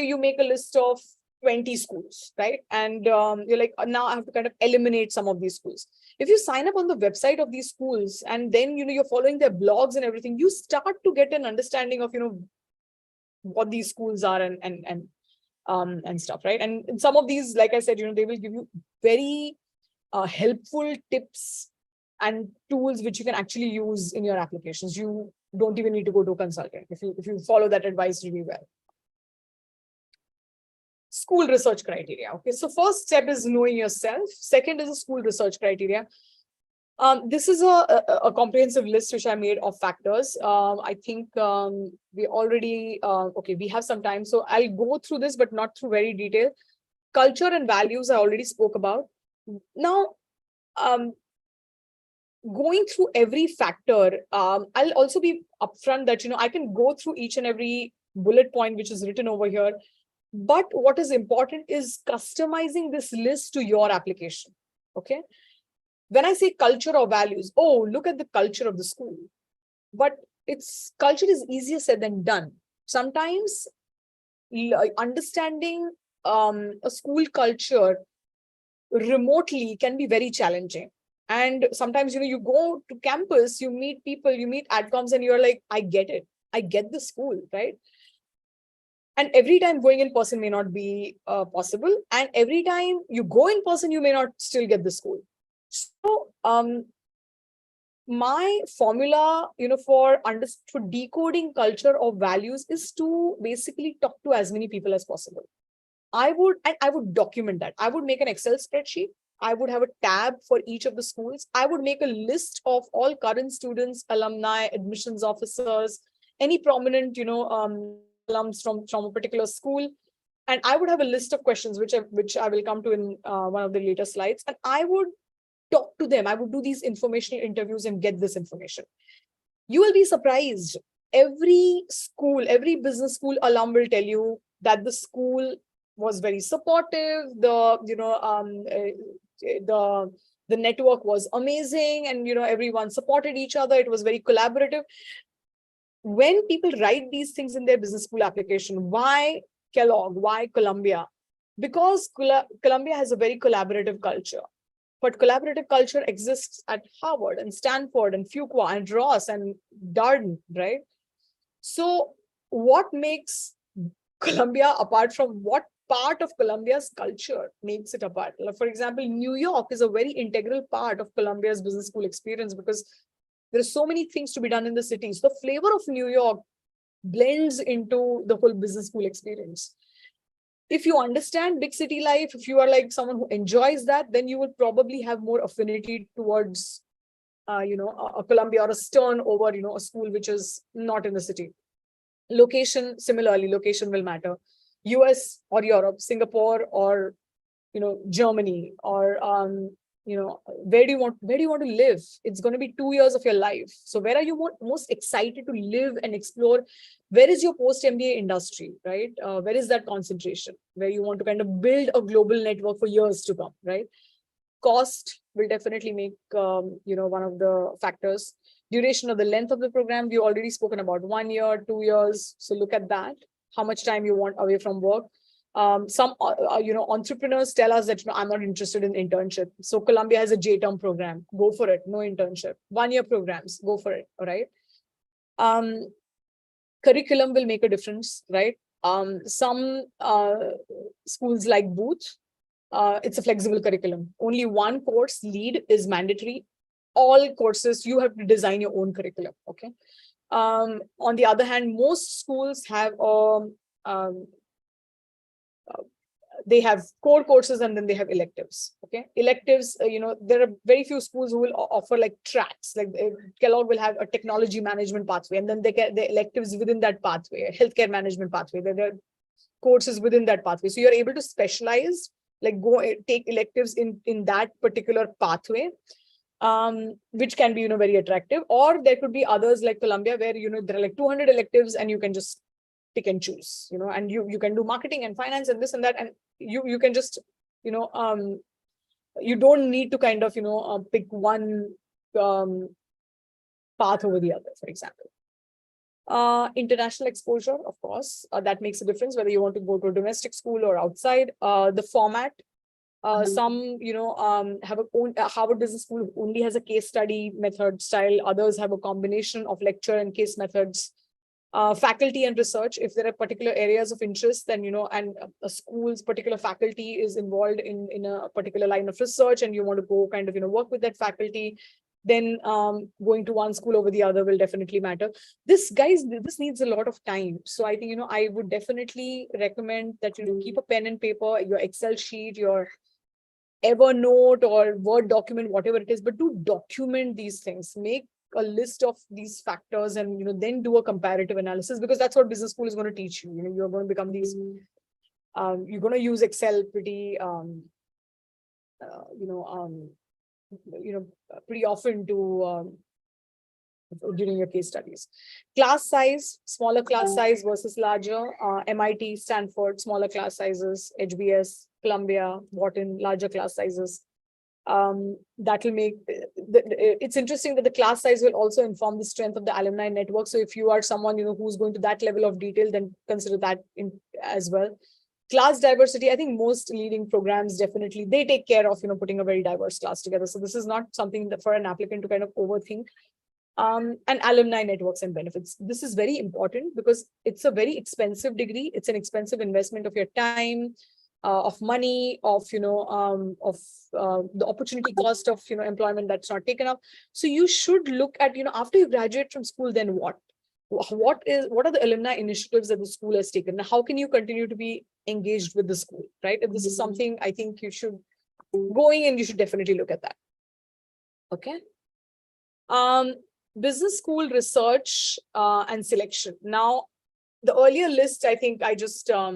you make a list of 20 schools, right? And you're like, now I have to kind of eliminate some of these schools. If you sign up on the website of these schools and then, you're following their blogs and everything, you start to get an understanding of, what these schools are and stuff, right? And some of these, like I said, they will give you very helpful tips and tools which you can actually use in your applications. You don't even need to go to a consultant if you follow that advice really well. School research criteria. Okay, so first step is knowing yourself. Second is a school research criteria. This is a comprehensive list which I made of factors. I think we already, we have some time. So I'll go through this, but not through very detail. Culture and values I already spoke about. Now, going through every factor, I'll also be upfront that, I can go through each and every bullet point which is written over here. But what is important is customizing this list to your application. Okay. When I say culture or values, look at the culture of the school. But culture is easier said than done. Sometimes understanding a school culture remotely can be very challenging. And sometimes, you go to campus, you meet people, you meet adcoms, and you're like, I get it. I get the school, right? And every time going in person may not be possible. And every time you go in person, you may not still get the school. So my formula, for decoding culture or values is to basically talk to as many people as possible. I would document that. I would make an Excel spreadsheet. I would have a tab for each of the schools. I would make a list of all current students, alumni, admissions officers, any prominent, alums from a particular school. And I would have a list of questions, which I will come to in one of the later slides. And I would talk to them. I would do these informational interviews and get this information. You will be surprised. Every school, every business school alum will tell you that the school was very supportive. The network was amazing, and everyone supported each other. It was very collaborative. When people write these things in their business school application, why Kellogg? Why Columbia? Because Columbia has a very collaborative culture. But collaborative culture exists at Harvard and Stanford and Fuqua and Ross and Darden, right? So what makes Columbia apart from what part of Columbia's culture makes it apart? For example, New York is a very integral part of Columbia's business school experience because there are so many things to be done in the city. So the flavor of New York blends into the whole business school experience. If you understand big city life, if you are like someone who enjoys that, then you will probably have more affinity towards, a Columbia or a Stern over, a school which is not in the city. Location, similarly, location will matter. US or Europe, Singapore or, Germany or, where do you want to live? It's going to be 2 years of your life. So where are you most excited to live and explore? Where is your post MBA industry, right? Where is that concentration where you want to kind of build a global network for years to come, right? Cost will definitely make, one of the factors. Duration of the length of the program, we already spoken about 1 year, 2 years. So look at that, how much time you want away from work. Some entrepreneurs tell us that I'm not interested in internship. So Columbia has a J-term program. Go for it. No internship. 1 year programs. Go for it. All right. Curriculum will make a difference, right? Some schools like Booth, it's a flexible curriculum. Only one course lead is mandatory. All courses you have to design your own curriculum. Okay. On the other hand, most schools have they have core courses and then they have electives. Okay, electives, there are very few schools who will offer like tracks. Like Kellogg will have a technology management pathway, and then they get the electives within that pathway, healthcare management pathway. There are courses within that pathway, so you're able to specialize, like go take electives in that particular pathway, which can be very attractive. Or there could be others like Columbia where there are like 200 electives and you can just pick and choose, and you can do marketing and finance and this and that, and you can just you don't need to kind of pick one path over the other, for example. International exposure, of course, that makes a difference whether you want to go to a domestic school or outside. The format, some have a own Harvard Business School only has a case study method style. Others have a combination of lecture and case methods. Faculty and research, if there are particular areas of interest, then and a school's particular faculty is involved in a particular line of research and you want to go kind of work with that faculty, then going to one school over the other will definitely matter. This needs a lot of time. So I think I would definitely recommend that you keep a pen and paper, your Excel sheet, your Evernote or Word document, whatever it is, but do document these things. Make a list of these factors and then do a comparative analysis, because that's what business school is going to teach you. You're going to become these you're going to use Excel pretty pretty often to during your case studies. Class size, smaller class size versus larger. MIT, Stanford, smaller class sizes. HBS, Columbia, Wharton, larger class sizes. That will make it's interesting that the class size will also inform the strength of the alumni network. So if you are someone who's going to that level of detail, then consider that as well. Class diversity, I think most leading programs definitely they take care of putting a very diverse class together. So this is not something that for an applicant to kind of overthink. And alumni networks and benefits. This is very important because it's a very expensive degree. It's an expensive investment of your time, of money, of the opportunity cost of employment that's not taken up. So you should look at after you graduate from school, then what are the alumni initiatives that the school has taken? How can you continue to be engaged with the school, right? If this is something I think you should going and you should definitely look at that. Okay. Business school research and selection. Now, the earlier list, I think I just, I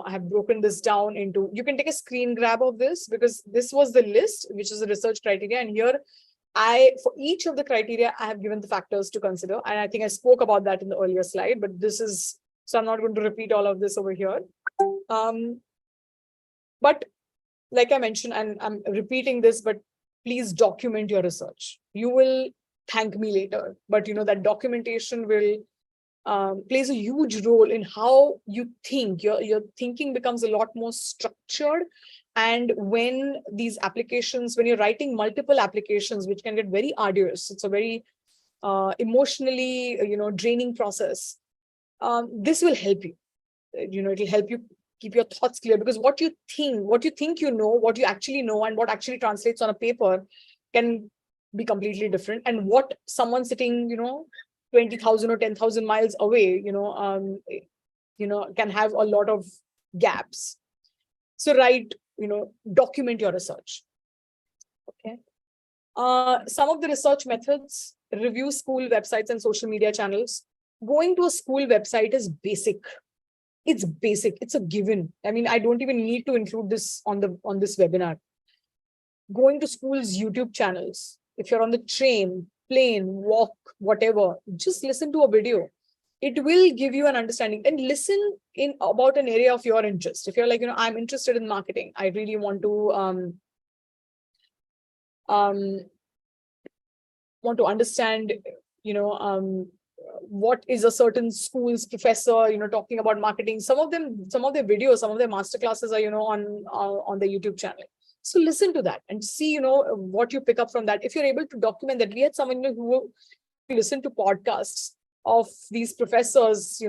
have broken this down into, you can take a screen grab of this because this was the list, which is the research criteria. And here For each of the criteria, I have given the factors to consider. And I think I spoke about that in the earlier slide, but so I'm not going to repeat all of this over here. But like I mentioned, and I'm repeating this, but please document your research. You will thank me later, but that documentation will plays a huge role in how you think. Your thinking becomes a lot more structured. And when you're writing multiple applications, which can get very arduous, it's a very emotionally, draining process. This will help you. It'll help you keep your thoughts clear, because what you think, what you actually know, and what actually translates on a paper can be completely different. And what someone sitting, 20,000 or 10,000 miles away, can have a lot of gaps. So document your research. Okay. Some of the research methods: review school websites and social media channels. Going to a school website is basic. It's basic. It's a given. I mean, I don't even need to include this on this webinar. Going to school's YouTube channels. If you're on the train, plane, walk, whatever, just listen to a video. It will give you an understanding. And listen in about an area of your interest. If you're like, I'm interested in marketing, I really want to understand, what is a certain school's professor, talking about marketing. Some of their videos, some of their masterclasses are, on the YouTube channel. So listen to that and see, what you pick up from that. If you're able to document that. We had someone who listened to podcasts of these professors,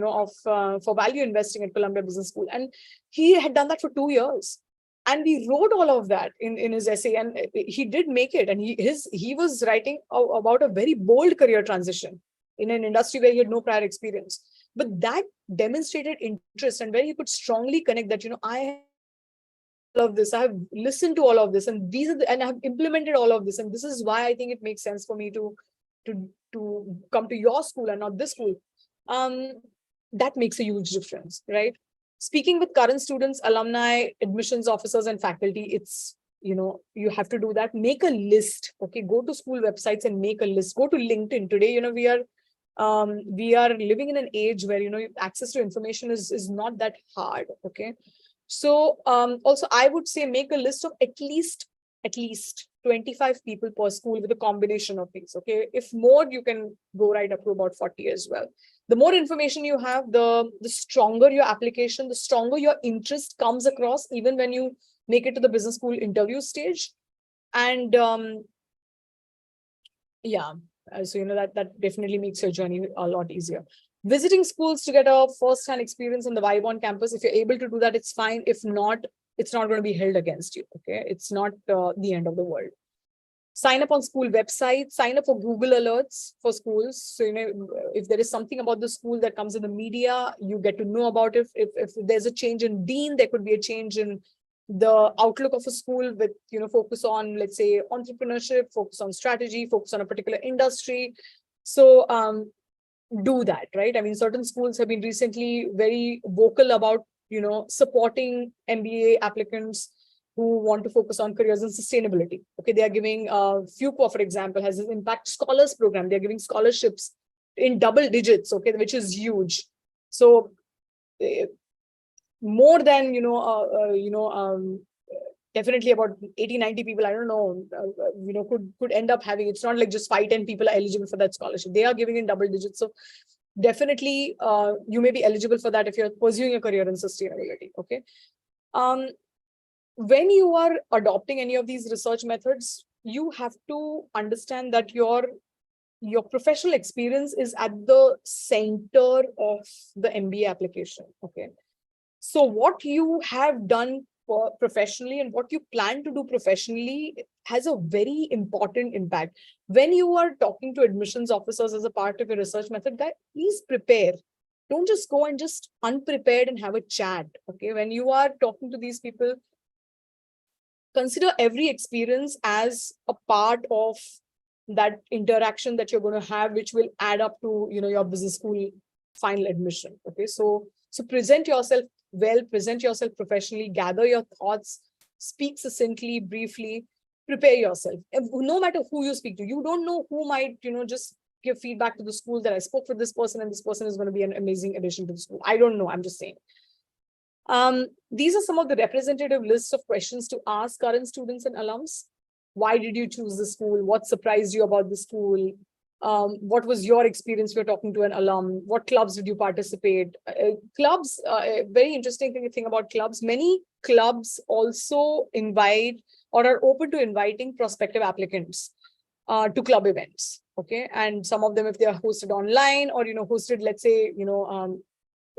for value investing at Columbia Business School. And he had done that for 2 years. And we wrote all of that in his essay, and he did make it. And he was writing about a very bold career transition in an industry where he had no prior experience. But that demonstrated interest, and where he could strongly connect that, I have this, I have listened to all of this, and and I have implemented all of this. And this is why I think it makes sense for me to come to your school and not this school. That makes a huge difference, right? Speaking with current students, alumni, admissions officers, and faculty, it's, you have to do that. Make a list. Okay, go to school websites and make a list. Go to LinkedIn. Today, we are living in an age where, access to information is not that hard. Okay. So also I would say make a list of at least 25 people per school with a combination of these. Okay. If more, you can go right up to about 40 as well. The more information you have, the stronger your application, the stronger your interest comes across, even when you make it to the business school interview stage. And so that definitely makes your journey a lot easier. Visiting schools to get a first-hand experience on the vibe on campus. If you're able to do that, it's fine. If not, it's not going to be held against you. Okay, it's not the end of the world. Sign up on school websites. Sign up for Google alerts for schools. So if there is something about the school that comes in the media, you get to know about it. If there's a change in dean, there could be a change in the outlook of a school with focus on, let's say, entrepreneurship, focus on strategy, focus on a particular industry. So do that, right? I mean, certain schools have been recently very vocal about supporting MBA applicants who want to focus on careers and sustainability. Okay, they are giving FUCO, for example, has an Impact Scholars program. They are giving scholarships in double digits, okay, which is huge. So more than definitely about 80-90 people, I don't know, could end up having. It's not like just 5-10 people are eligible for that scholarship. They are giving in double digits. So definitely you may be eligible for that if you're pursuing a career in sustainability. Okay. When you are adopting any of these research methods, you have to understand that your professional experience is at the center of the MBA application. Okay. So what you have done professionally and what you plan to do professionally has a very important impact. When you are talking to admissions officers as a part of your research method, guys, please prepare. Don't just go and just unprepared and have a chat. Okay. When you are talking to these people, consider every experience as a part of that interaction that you're going to have, which will add up to, your business school final admission. Okay. So present yourself well, present yourself professionally, gather your thoughts, speak succinctly, briefly. prepare yourself. No matter who you speak to, you don't know who might, just give feedback to the school that I spoke with this person and this person is going to be an amazing addition to the school. I don't know. I'm just saying. These are some of the representative lists of questions to ask current students and alums. Why did you choose the school? What surprised you about the school? What was your experience when talking to an alum? What clubs did you participate? Clubs, a very interesting thing about clubs. Many clubs also invite or are open to inviting prospective applicants to club events. Okay. And some of them, if they are hosted online or, hosted, let's say,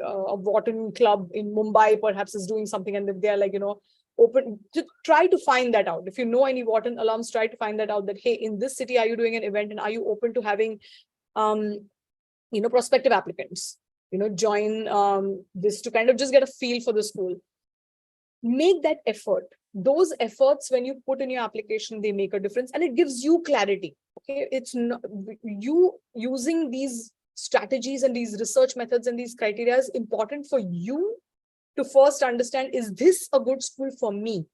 a Wharton club in Mumbai perhaps is doing something and they're like, open to try to find that out. If you know any Wharton alums, try to find that out that, hey, in this city, are you doing an event and are you open to having, prospective applicants, join this to kind of just get a feel for the school. Make that effort. Those efforts, when you put in your application, they make a difference and it gives you clarity. Okay. It's not you using these strategies and these research methods and these criteria is important for you to first understand, is this a good school for me?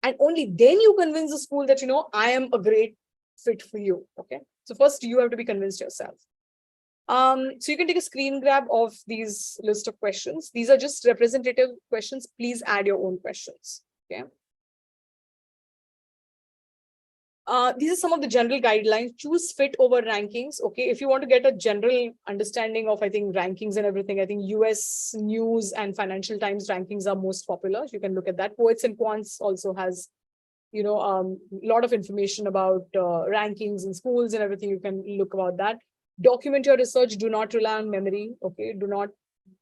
And only then you convince the school that, I am a great fit for you. Okay. So first you have to be convinced yourself. So you can take a screen grab of these list of questions. These are just representative questions. Please add your own questions. Okay. These are some of the general guidelines. Choose fit over rankings. Okay. If you want to get a general understanding of, I think, rankings and everything, I think US News and Financial Times rankings are most popular. You can look at that. Poets and Quants also has, a lot of information about rankings in schools and everything. You can look about that. Document your research. Do not rely on memory. Okay. Do not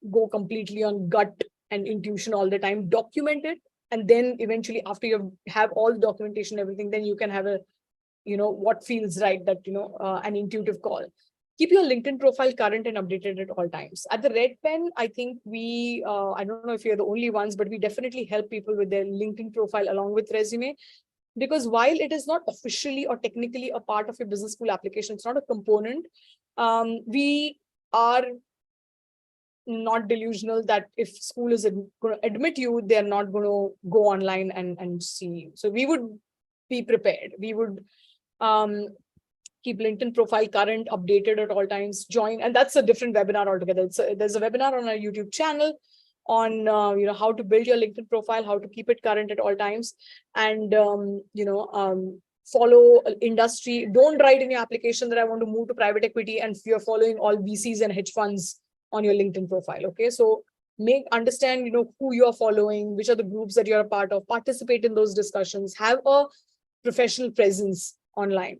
go completely on gut and intuition all the time. Document it. And then eventually after you have all the documentation, everything, then you can have a, what feels right, that, an intuitive call. Keep your LinkedIn profile current and updated at all times. At the Red Pen, I think we, I don't know if you're the only ones, but we definitely help people with their LinkedIn profile along with resume. Because while it is not officially or technically a part of your business school application, it's not a component. We are not delusional that if school is going to admit you, they're not going to go online and see you. So we would be prepared. We would keep LinkedIn profile current, updated at all times, join. And that's a different webinar altogether. There's a webinar on our YouTube channel on, how to build your LinkedIn profile, how to keep it current at all times. And, follow industry. Don't write in your application that I want to move to private equity and you're following all VCs and hedge funds on your LinkedIn profile. Okay. So understand, who you're following, which are the groups that you're a part of, participate in those discussions, have a professional presence online,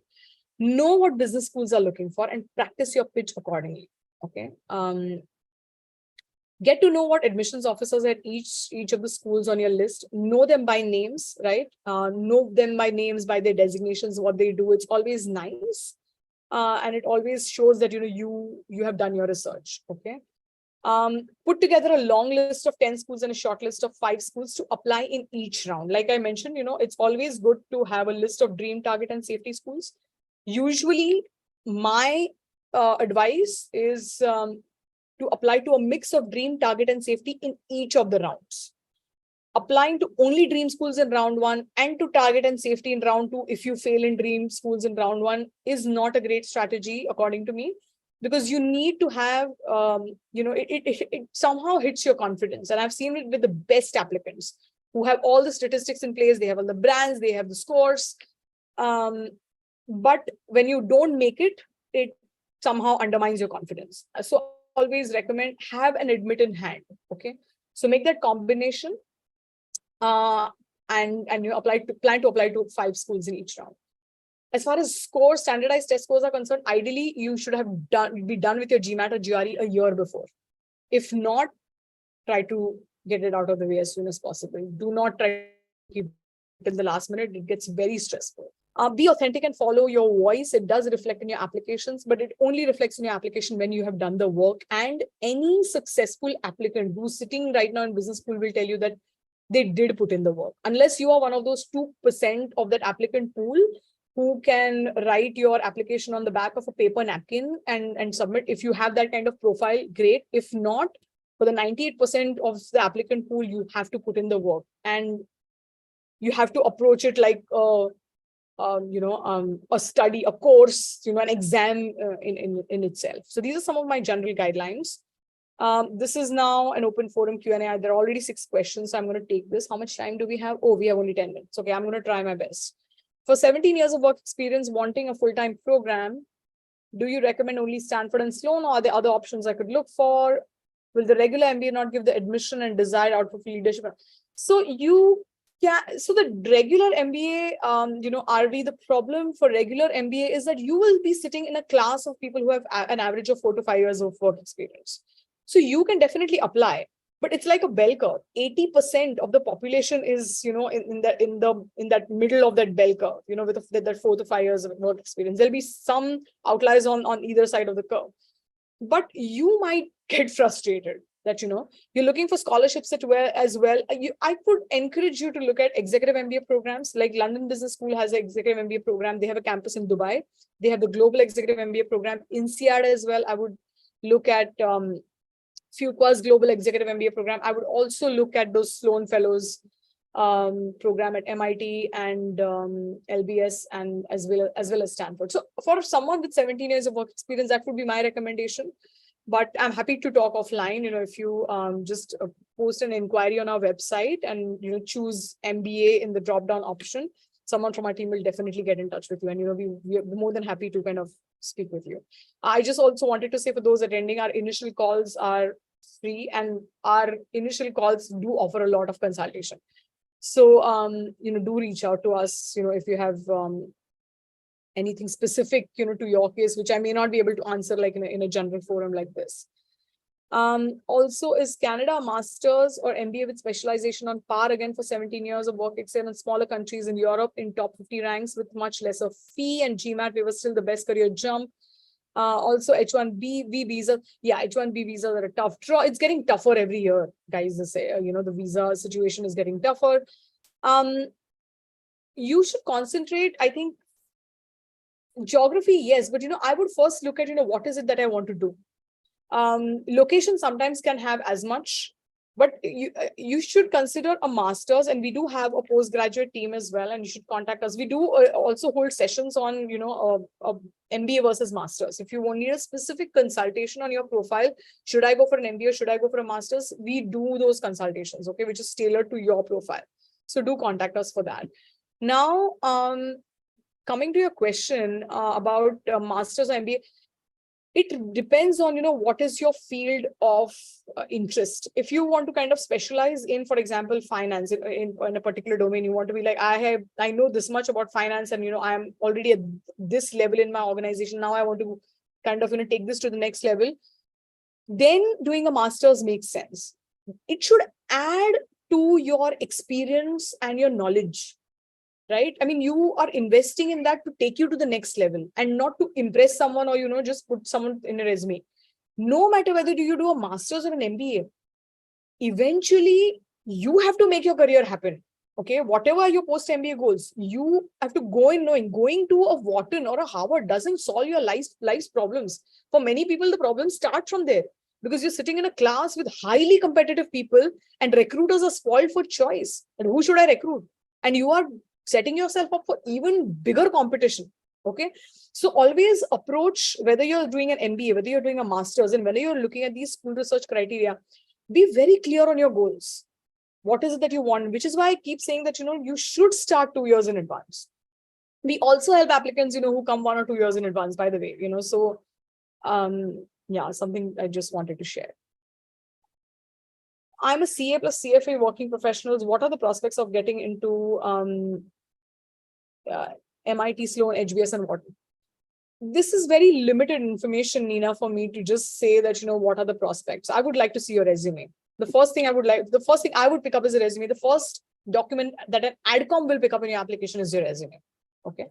know what business schools are looking for and practice your pitch accordingly. Okay. Get to know what admissions officers at each of the schools on your list, know them by names, right? Know them by names, by their designations, what they do. It's always nice. And it always shows that, you have done your research. Okay. Put together a long list of 10 schools and a short list of 5 schools to apply in each round. Like I mentioned, it's always good to have a list of dream, target, and safety schools. Usually my advice is to apply to a mix of dream, target, and safety in each of the rounds. Applying to only dream schools in round 1 and to target and safety in round 2, if you fail in dream schools in round 1, is not a great strategy, according to me, because you need to have, it somehow hits your confidence. And I've seen it with the best applicants who have all the statistics in place. They have all the brands, they have the scores. But when you don't make it, it somehow undermines your confidence. So always recommend have an admit in hand. Okay. So make that combination. And you plan to apply to 5 schools in each round. As far as scores, standardized test scores are concerned, ideally you should have be done with your GMAT or GRE a year before. If not, try to get it out of the way as soon as possible. Do not try to keep it till the last minute. It gets very stressful. Be authentic and follow your voice. It does reflect in your applications, but it only reflects in your application when you have done the work. And any successful applicant who's sitting right now in business school will tell you that they did put in the work. Unless you are one of those 2% of that applicant pool who can write your application on the back of a paper napkin and submit. If you have that kind of profile, great. If not, for the 98% of the applicant pool, you have to put in the work and you have to approach it like a study, a course, an exam in itself. So these are some of my general guidelines. This is now an open forum Q&A. There are already 6 questions, so I'm going to take this. How much time do we have? Oh, we have only 10 minutes. Okay, I'm going to try my best. For 17 years of work experience, wanting a full-time program, do you recommend only Stanford and Sloan, or are there other options I could look for? Will the regular MBA not give the admission and desired output for leadership? So so the regular MBA, RV, the problem for regular MBA is that you will be sitting in a class of people who have an average of 4 to 5 years of work experience. So you can definitely apply, but it's like a bell curve. 80% of the population is, in that middle of that bell curve, with that 4 to 5 years of work experience. There'll be some outliers on either side of the curve, but you might get frustrated that, you're looking for scholarships as well. I could encourage you to look at executive MBA programs. Like London Business School has an executive MBA program. They have a campus in Dubai. They have the global executive MBA program in INSEAD as well. I would look at Fuqua's global executive MBA program. I would also look at those Sloan Fellows program at MIT and LBS, and as well as Stanford. So for someone with 17 years of work experience, that would be my recommendation. But I'm happy to talk offline. If you just post an inquiry on our website and choose MBA in the drop-down option, someone from our team will definitely get in touch with you, and we're more than happy to kind of speak with you. I just also wanted to say, for those attending, our initial calls are free, and our initial calls do offer a lot of consultation. So do reach out to us, if you have anything specific, to your case, which I may not be able to answer like in a general forum like this. Also, is Canada Masters or MBA with specialization on par again for 17 years of work experience in smaller countries in Europe in top 50 ranks with much lesser fee and GMAT waiver still the best career jump? Also H1B visa. Yeah, H1B visas are a tough draw. It's getting tougher every year, guys. They say, the visa situation is getting tougher. You should concentrate, I think, geography, yes, but I would first look at what is it that I want to do. Location sometimes can have as much, but you should consider a master's, and we do have a postgraduate team as well, and you should contact us. We do also hold sessions on MBA versus masters. If you need a specific consultation on your profile, should I go for an MBA, should I go for a master's, we do those consultations, okay, which is tailored to your profile. So do contact us for that. Now, coming to your question about master's or MBA, it depends on, what is your field of interest. If you want to kind of specialize in, for example, finance in a particular domain, you want to be like, I know this much about finance, and, I'm already at this level in my organization. Now I want to kind of, take this to the next level. Then doing a master's makes sense. It should add to your experience and your knowledge. Right? I mean, you are investing in that to take you to the next level, and not to impress someone or, just put someone in a resume. No matter whether you do a master's or an MBA, eventually you have to make your career happen. Okay, whatever are your post-MBA goals, you have to go in knowing going to a Wharton or a Harvard doesn't solve your life's problems. For many people, the problems start from there, because you're sitting in a class with highly competitive people, and recruiters are spoiled for choice. And who should I recruit? And you are setting yourself up for even bigger competition. Okay. So always approach, whether you're doing an MBA, whether you're doing a master's, and whether you're looking at these school research criteria, be very clear on your goals. What is it that you want? Which is why I keep saying that, you should start 2 years in advance. We also help applicants, who come 1 or 2 years in advance, by the way, so yeah, something I just wanted to share. I'm a CA plus CFA working professionals. What are the prospects of getting into MIT, Sloan, HBS, and what? This is very limited information, Nina, for me to just say that, what are the prospects. I would like to see your resume. The first thing I would pick up is a resume. The first document that an AdCom will pick up in your application is your resume. Okay.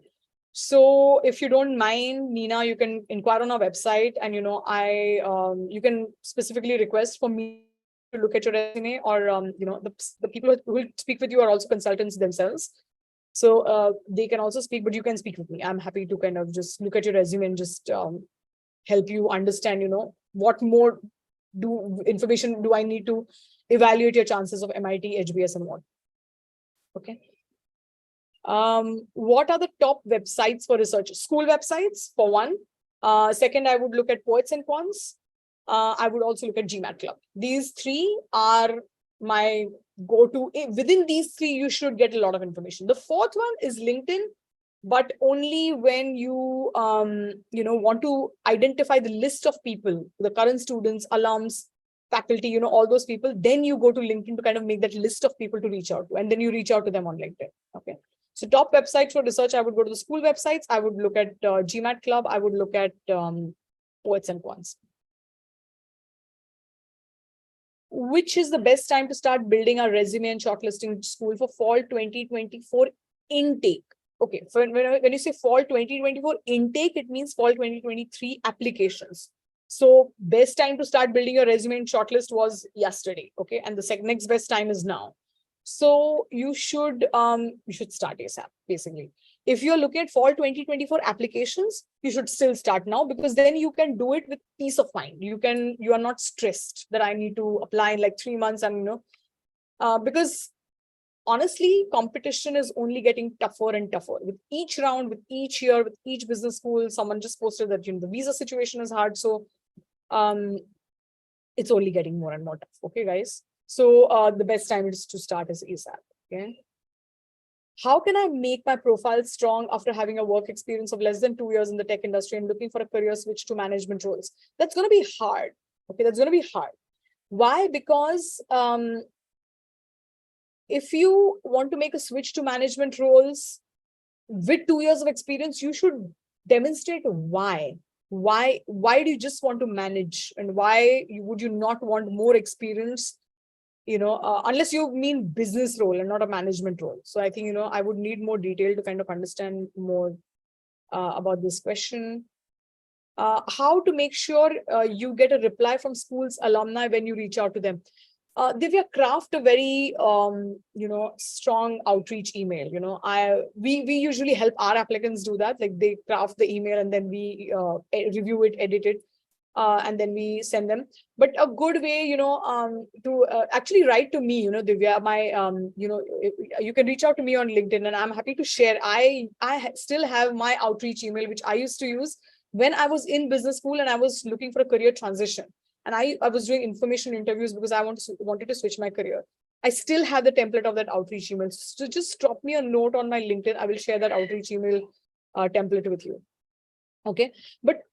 So if you don't mind, Nina, you can inquire on our website, and, you can specifically request for me to look at your resume, or, the people who will speak with you are also consultants themselves. So they can also speak, but you can speak with me. I'm happy to kind of just look at your resume and just help you understand, what more information do I need to evaluate your chances of MIT, HBS, and what. Okay. What are the top websites for research? School websites, for one. Second, I would look at Poets and Quants. I would also look at GMAT Club. These three are my go-to. Within these three, you should get a lot of information. The fourth one is LinkedIn, but only when you want to identify the list of people, the current students, alums, faculty, all those people. Then you go to LinkedIn to kind of make that list of people to reach out to, and then you reach out to them on LinkedIn. Okay. So top websites for research, I would go to the school websites. I would look at GMAT Club. I would look at Poets and Quants. Which is the best time to start building our resume and shortlisting school for fall 2024 intake? Okay, so when you say fall 2024 intake, it means fall 2023 applications. So best time to start building your resume and shortlist was yesterday. Okay, and the next best time is now. So you should start ASAP, basically. If you're looking at fall 2024 applications, you should still start now, because then you can do it with peace of mind. You are not stressed that I need to apply in like 3 months, and because honestly, competition is only getting tougher and tougher with each round, with each year, with each business school. Someone just posted that the visa situation is hard, so it's only getting more and more tough. Okay, guys. So the best time is to start is ASAP. Okay. How can I make my profile strong after having a work experience of less than 2 years in the tech industry and looking for a career switch to management roles? That's going to be hard. Okay, that's going to be hard. Why? Because if you want to make a switch to management roles with 2 years of experience, you should demonstrate why. Why do you just want to manage, and why would you not want more experience? Unless you mean business role and not a management role. So I think, I would need more detail to kind of understand more about this question. How to make sure you get a reply from schools alumni when you reach out to them. Divya, craft a very, strong outreach email. We usually help our applicants do that. Like they craft the email and then we review it, edit it. And then we send them. But a good way, to actually write to me, Divya, you can reach out to me on LinkedIn, and I'm happy to share. I still have my outreach email, which I used to use when I was in business school and I was looking for a career transition. And I was doing information interviews because I wanted to switch my career. I still have the template of that outreach email. So just drop me a note on my LinkedIn. I will share that outreach email template with you. Okay. But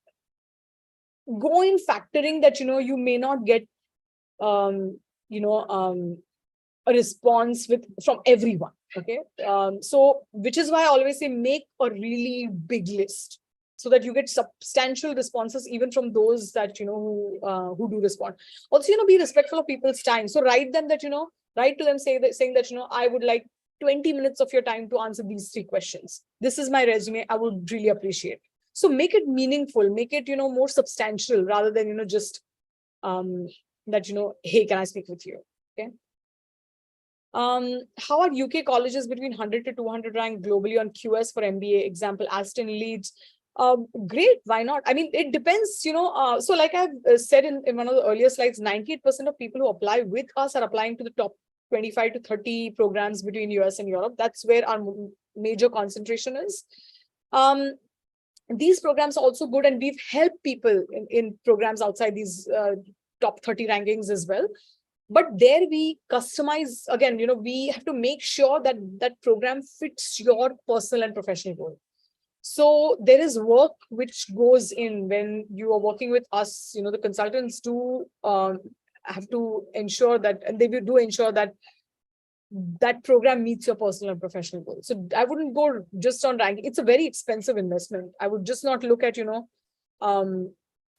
go in factoring that, you may not get, a response from everyone. Okay. So which is why I always say, make a really big list so that you get substantial responses, even from those that, who do respond. Also, be respectful of people's time. So write them that, write to them saying that, I would like 20 minutes of your time to answer these 3 questions. This is my resume. I would really appreciate. So make it meaningful, make it, more substantial rather than, just that, hey, can I speak with you? Okay. How are UK colleges between 100 to 200 ranked globally on QS for MBA? Example, Aston, Leeds. Great. Why not? I mean, it depends, so like I've said in one of the earlier slides, 98% of people who apply with us are applying to the top 25 to 30 programs between US and Europe. That's where our major concentration is. These programs are also good, and we've helped people in programs outside these top 30 rankings as well. But there we customize, again, we have to make sure that that program fits your personal and professional goal. So there is work which goes in when you are working with us. The consultants do have to ensure that, and they do ensure that that program meets your personal and professional goals. So I wouldn't go just on ranking. It's a very expensive investment. I would just not look at,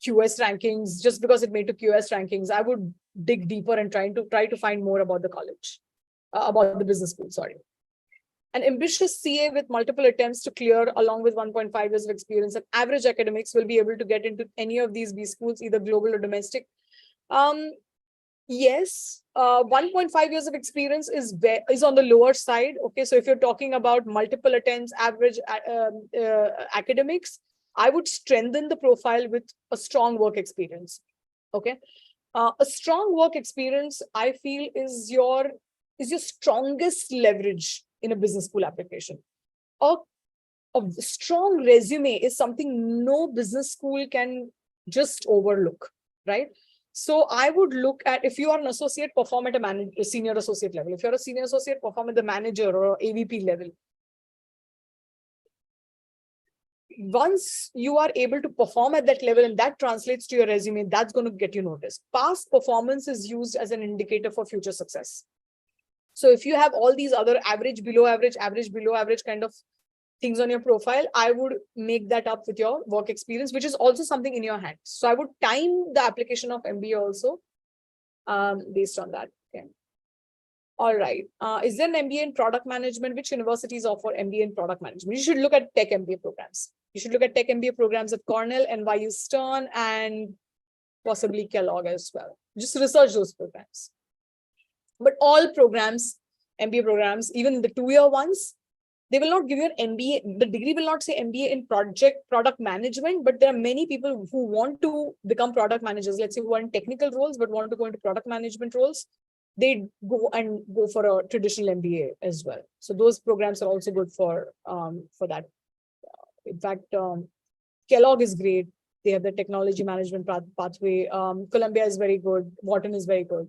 QS rankings just because it made to QS rankings. I would dig deeper and try to find more about the college, about the business school, sorry. An ambitious CA with multiple attempts to clear, along with 1.5 years of experience and average academics, will be able to get into any of these B schools, either global or domestic. Yes, 1.5 years of experience is on the lower side. Okay, so if you're talking about multiple attempts, average academics, I would strengthen the profile with a strong work experience. Okay, a strong work experience, I feel, is your strongest leverage in a business school application. a strong resume is something no business school can just overlook, right? So I would look at, if you are an associate, perform at a senior associate level. If you're a senior associate, perform at the manager or AVP level. Once you are able to perform at that level and that translates to your resume, that's going to get you noticed. Past performance is used as an indicator for future success. So if you have all these other average, below average, below average kind of things on your profile, I would make that up with your work experience, which is also something in your hands. So I would time the application of MBA also based on that. Okay. All right. Is there an MBA in product management? Which universities offer MBA in product management? You should look at tech MBA programs. You should look at tech MBA programs at Cornell, NYU Stern, and possibly Kellogg as well. Just research those programs. But all programs, MBA programs, even the 2-year ones, they will not give you an MBA. The degree will not say MBA in product management, but there are many people who want to become product managers, let's say who are in technical roles, but want to go into product management roles. They go for a traditional MBA as well. So those programs are also good for that. In fact, Kellogg is great. They have the technology management pathway. Columbia is very good. Wharton is very good.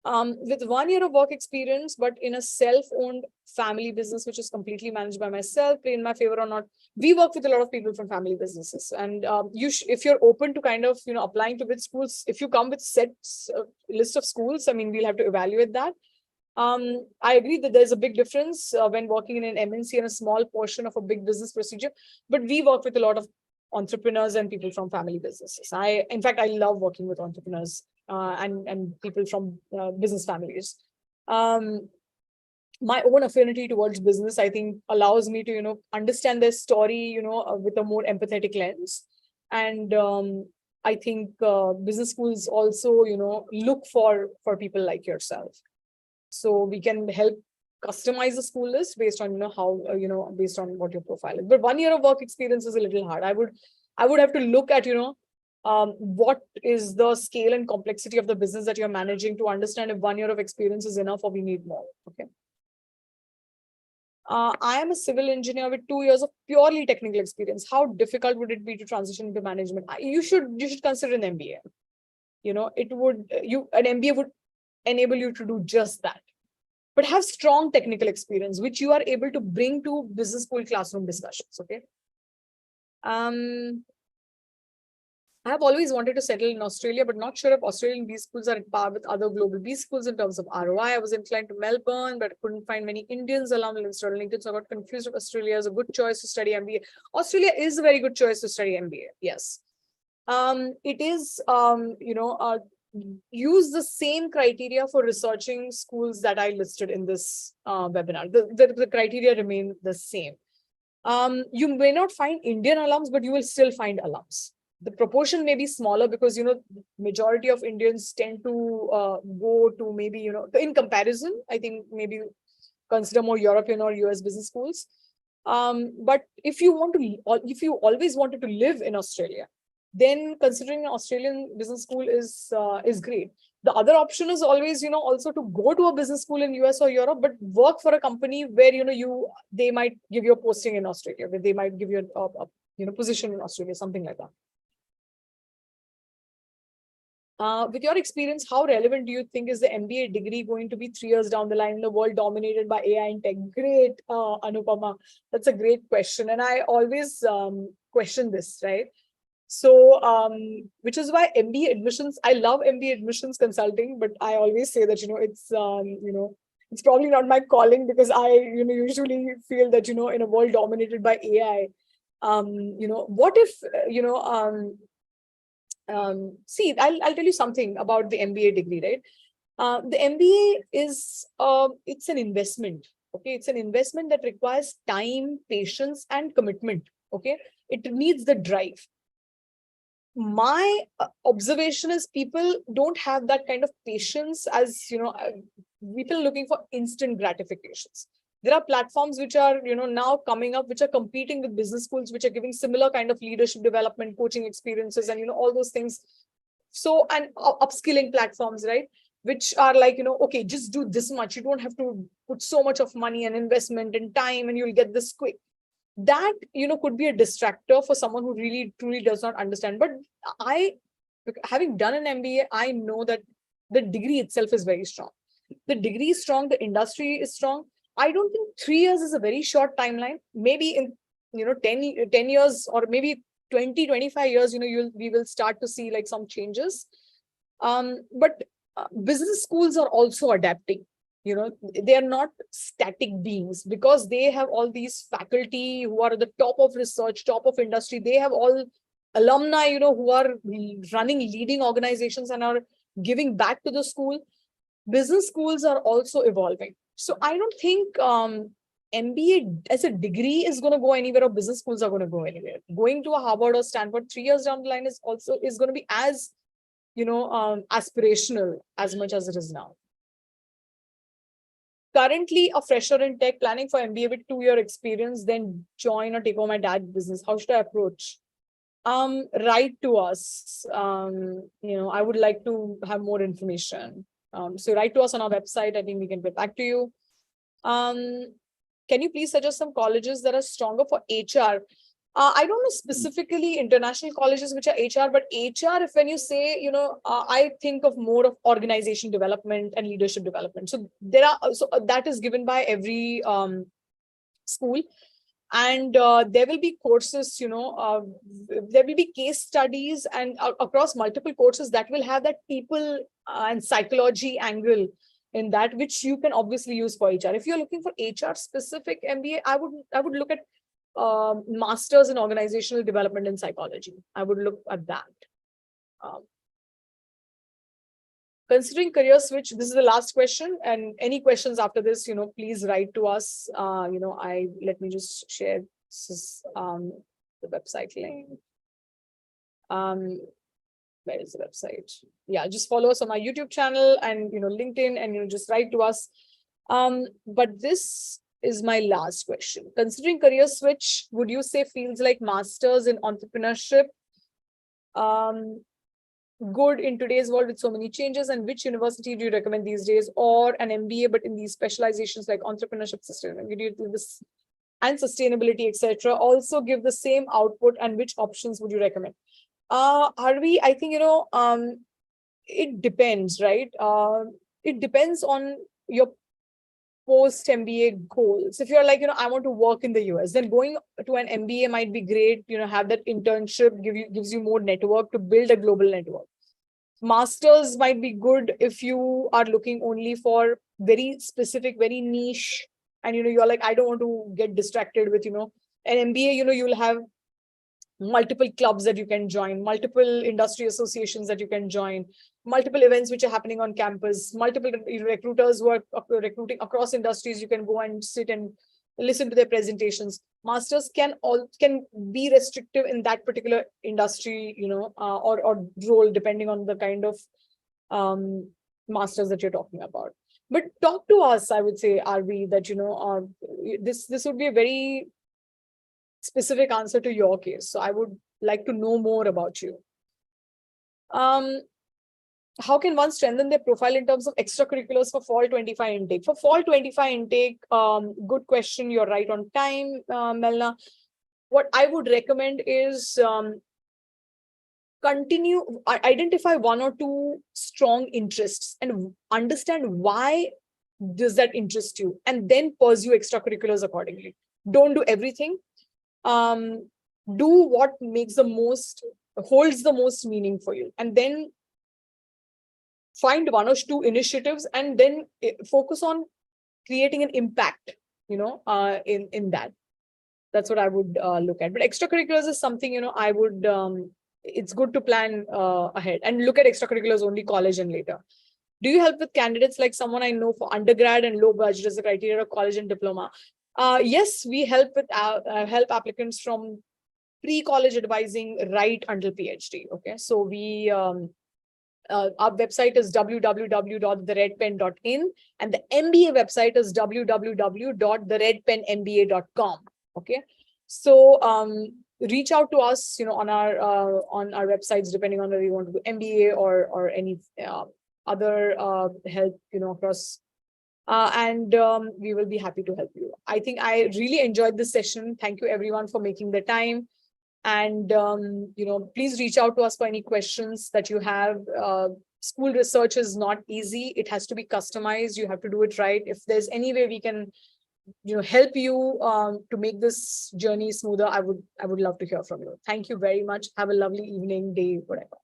With 1 year of work experience, but in a self-owned family business, which is completely managed by myself, play in my favor or not. We work with a lot of people from family businesses, and if you're open to kind of applying to which schools, if you come with list of schools, I mean, we'll have to evaluate that. I agree that there's a big difference when working in an MNC and a small portion of a big business procedure, but we work with a lot of entrepreneurs and people from family businesses. In fact, I love working with entrepreneurs and people from business families. My own affinity towards business, I think, allows me to, understand their story, with a more empathetic lens. And I think business schools also, look for people like yourself. So we can help customize the school list based on, how, based on what your profile is. But 1 year of work experience is a little hard. I would have to look at, what is the scale and complexity of the business that you're managing to understand if 1 year of experience is enough or we need more. Okay. I am a civil engineer with 2 years of purely technical experience. How difficult would it be to transition into management? You should consider an MBA. An MBA would enable you to do just that. But have strong technical experience, which you are able to bring to business school classroom discussions. Okay. I have always wanted to settle in Australia, but not sure if Australian B schools are at par with other global B schools in terms of ROI. I was inclined to Melbourne, but I couldn't find many Indians along with installed LinkedIn, so I got confused if Australia is a good choice to study MBA. Australia is a very good choice to study MBA. Yes. It is, use the same criteria for researching schools that I listed in this webinar. The criteria remain the same. You may not find Indian alums, but you will still find alums. The proportion may be smaller because, majority of Indians tend to go to maybe, in comparison, I think maybe consider more European or US business schools. But if you always wanted to live in Australia, then considering an Australian business school is great. The other option is always, also to go to a business school in US or Europe, but work for a company where, they might give you a posting in Australia, where they might give you a position in Australia, something like that. With your experience, how relevant do you think is the MBA degree going to be 3 years down the line in a world dominated by AI and tech? Great, Anupama. That's a great question. And I always question this, right? So, which is why MBA admissions, I love MBA admissions consulting, but I always say that, it's probably not my calling because I, usually feel that, in a world dominated by AI, what if, see, I'll tell you something about the MBA degree, right? The MBA is, it's an investment. Okay. It's an investment that requires time, patience, and commitment. Okay. It needs the drive. My observation is people don't have that kind of patience as, people looking for instant gratifications. There are platforms which are, now coming up, which are competing with business schools, which are giving similar kind of leadership development, coaching experiences, and, all those things. So, and upskilling platforms, right? which are like, okay, just do this much. You don't have to put so much of money and investment and time and you'll get this quick. That, could be a distractor for someone who really truly does not understand. But having done an MBA, I know that the degree itself is very strong. The degree is strong, the industry is strong. I don't think 3 years is a very short timeline. Maybe in 10 years or maybe 20, 25 years, we will start to see like some changes. But business schools are also adapting. They are not static beings, because they have all these faculty who are at the top of research, top of industry. They have all alumni, who are running leading organizations and are giving back to the school. Business schools are also evolving. So I don't think MBA as a degree is going to go anywhere, or business schools are going to go anywhere. Going to a Harvard or Stanford 3 years down the line is going to be as aspirational as much as it is now. Currently a fresher in tech, planning for MBA with 2-year experience, then join or take over my dad's business. How should I approach? Write to us. I would like to have more information. So write to us on our website. I think we can get back to you. Can you please suggest some colleges that are stronger for HR? I don't know specifically international colleges which are HR, but HR, if when you say, I think of more of organization development and leadership development. So that is given by every school. And there will be courses, there will be case studies and across multiple courses that will have that people and psychology angle in that, which you can obviously use for HR. If you're looking for HR specific MBA, I would look at masters in organizational development and psychology. I would look at that. Considering career switch, this is the last question, and any questions after this, please write to us. Let me just share this, the website link. Where is the website? Yeah, just follow us on my YouTube channel and LinkedIn, and just write to us. But this is my last question. Considering career switch, would you say fields like masters in entrepreneurship good in today's world with so many changes, and which university do you recommend these days, or an MBA but in these specializations like entrepreneurship, sustainability and sustainability, etc., also give the same output, and which options would you recommend? Harvi, I think it depends, right? It depends on your post MBA goals. If you're like, I want to work in the US, then going to an MBA might be great. Have that internship, gives you more network to build a global network. Masters might be good if you are looking only for very specific, very niche, and you're like, I don't want to get distracted with an MBA. You'll have multiple clubs that you can join, multiple industry associations that you can join, multiple events which are happening on campus, multiple recruiters who are recruiting across industries. You can go and sit and listen to their presentations. Masters can be restrictive in that particular industry, or role, depending on the kind of masters that you're talking about. But talk to us, I would say, RV, that this would be a very specific answer to your case. So I would like to know more about you. How can one strengthen their profile in terms of extracurriculars for fall 25 intake? For fall 25 intake, good question. You're right on time, Melna. What I would recommend is identify one or two strong interests and understand why does that interest you, and then pursue extracurriculars accordingly. Don't do everything. Do what holds the most meaning for you, and then find one or two initiatives, and then focus on creating an impact, in that. That's what I would look at. But extracurriculars is something, I would, it's good to plan ahead and look at extracurriculars only college and later. Do you help with candidates like someone I know for undergrad and low budget as a criteria of college and diploma? Yes, we help with help applicants from pre-college advising right until PhD. Okay, so we our website is www.theredpen.in, and the MBA website is www.theredpenmba.com. Okay, so reach out to us, on our websites, depending on whether you want to do MBA or any other help, across. And we will be happy to help you. I think I really enjoyed this session. Thank you everyone for making the time. And, please reach out to us for any questions that you have. School research is not easy. It has to be customized. You have to do it right. If there's any way we can, help you to make this journey smoother, I would love to hear from you. Thank you very much. Have a lovely evening, day, whatever.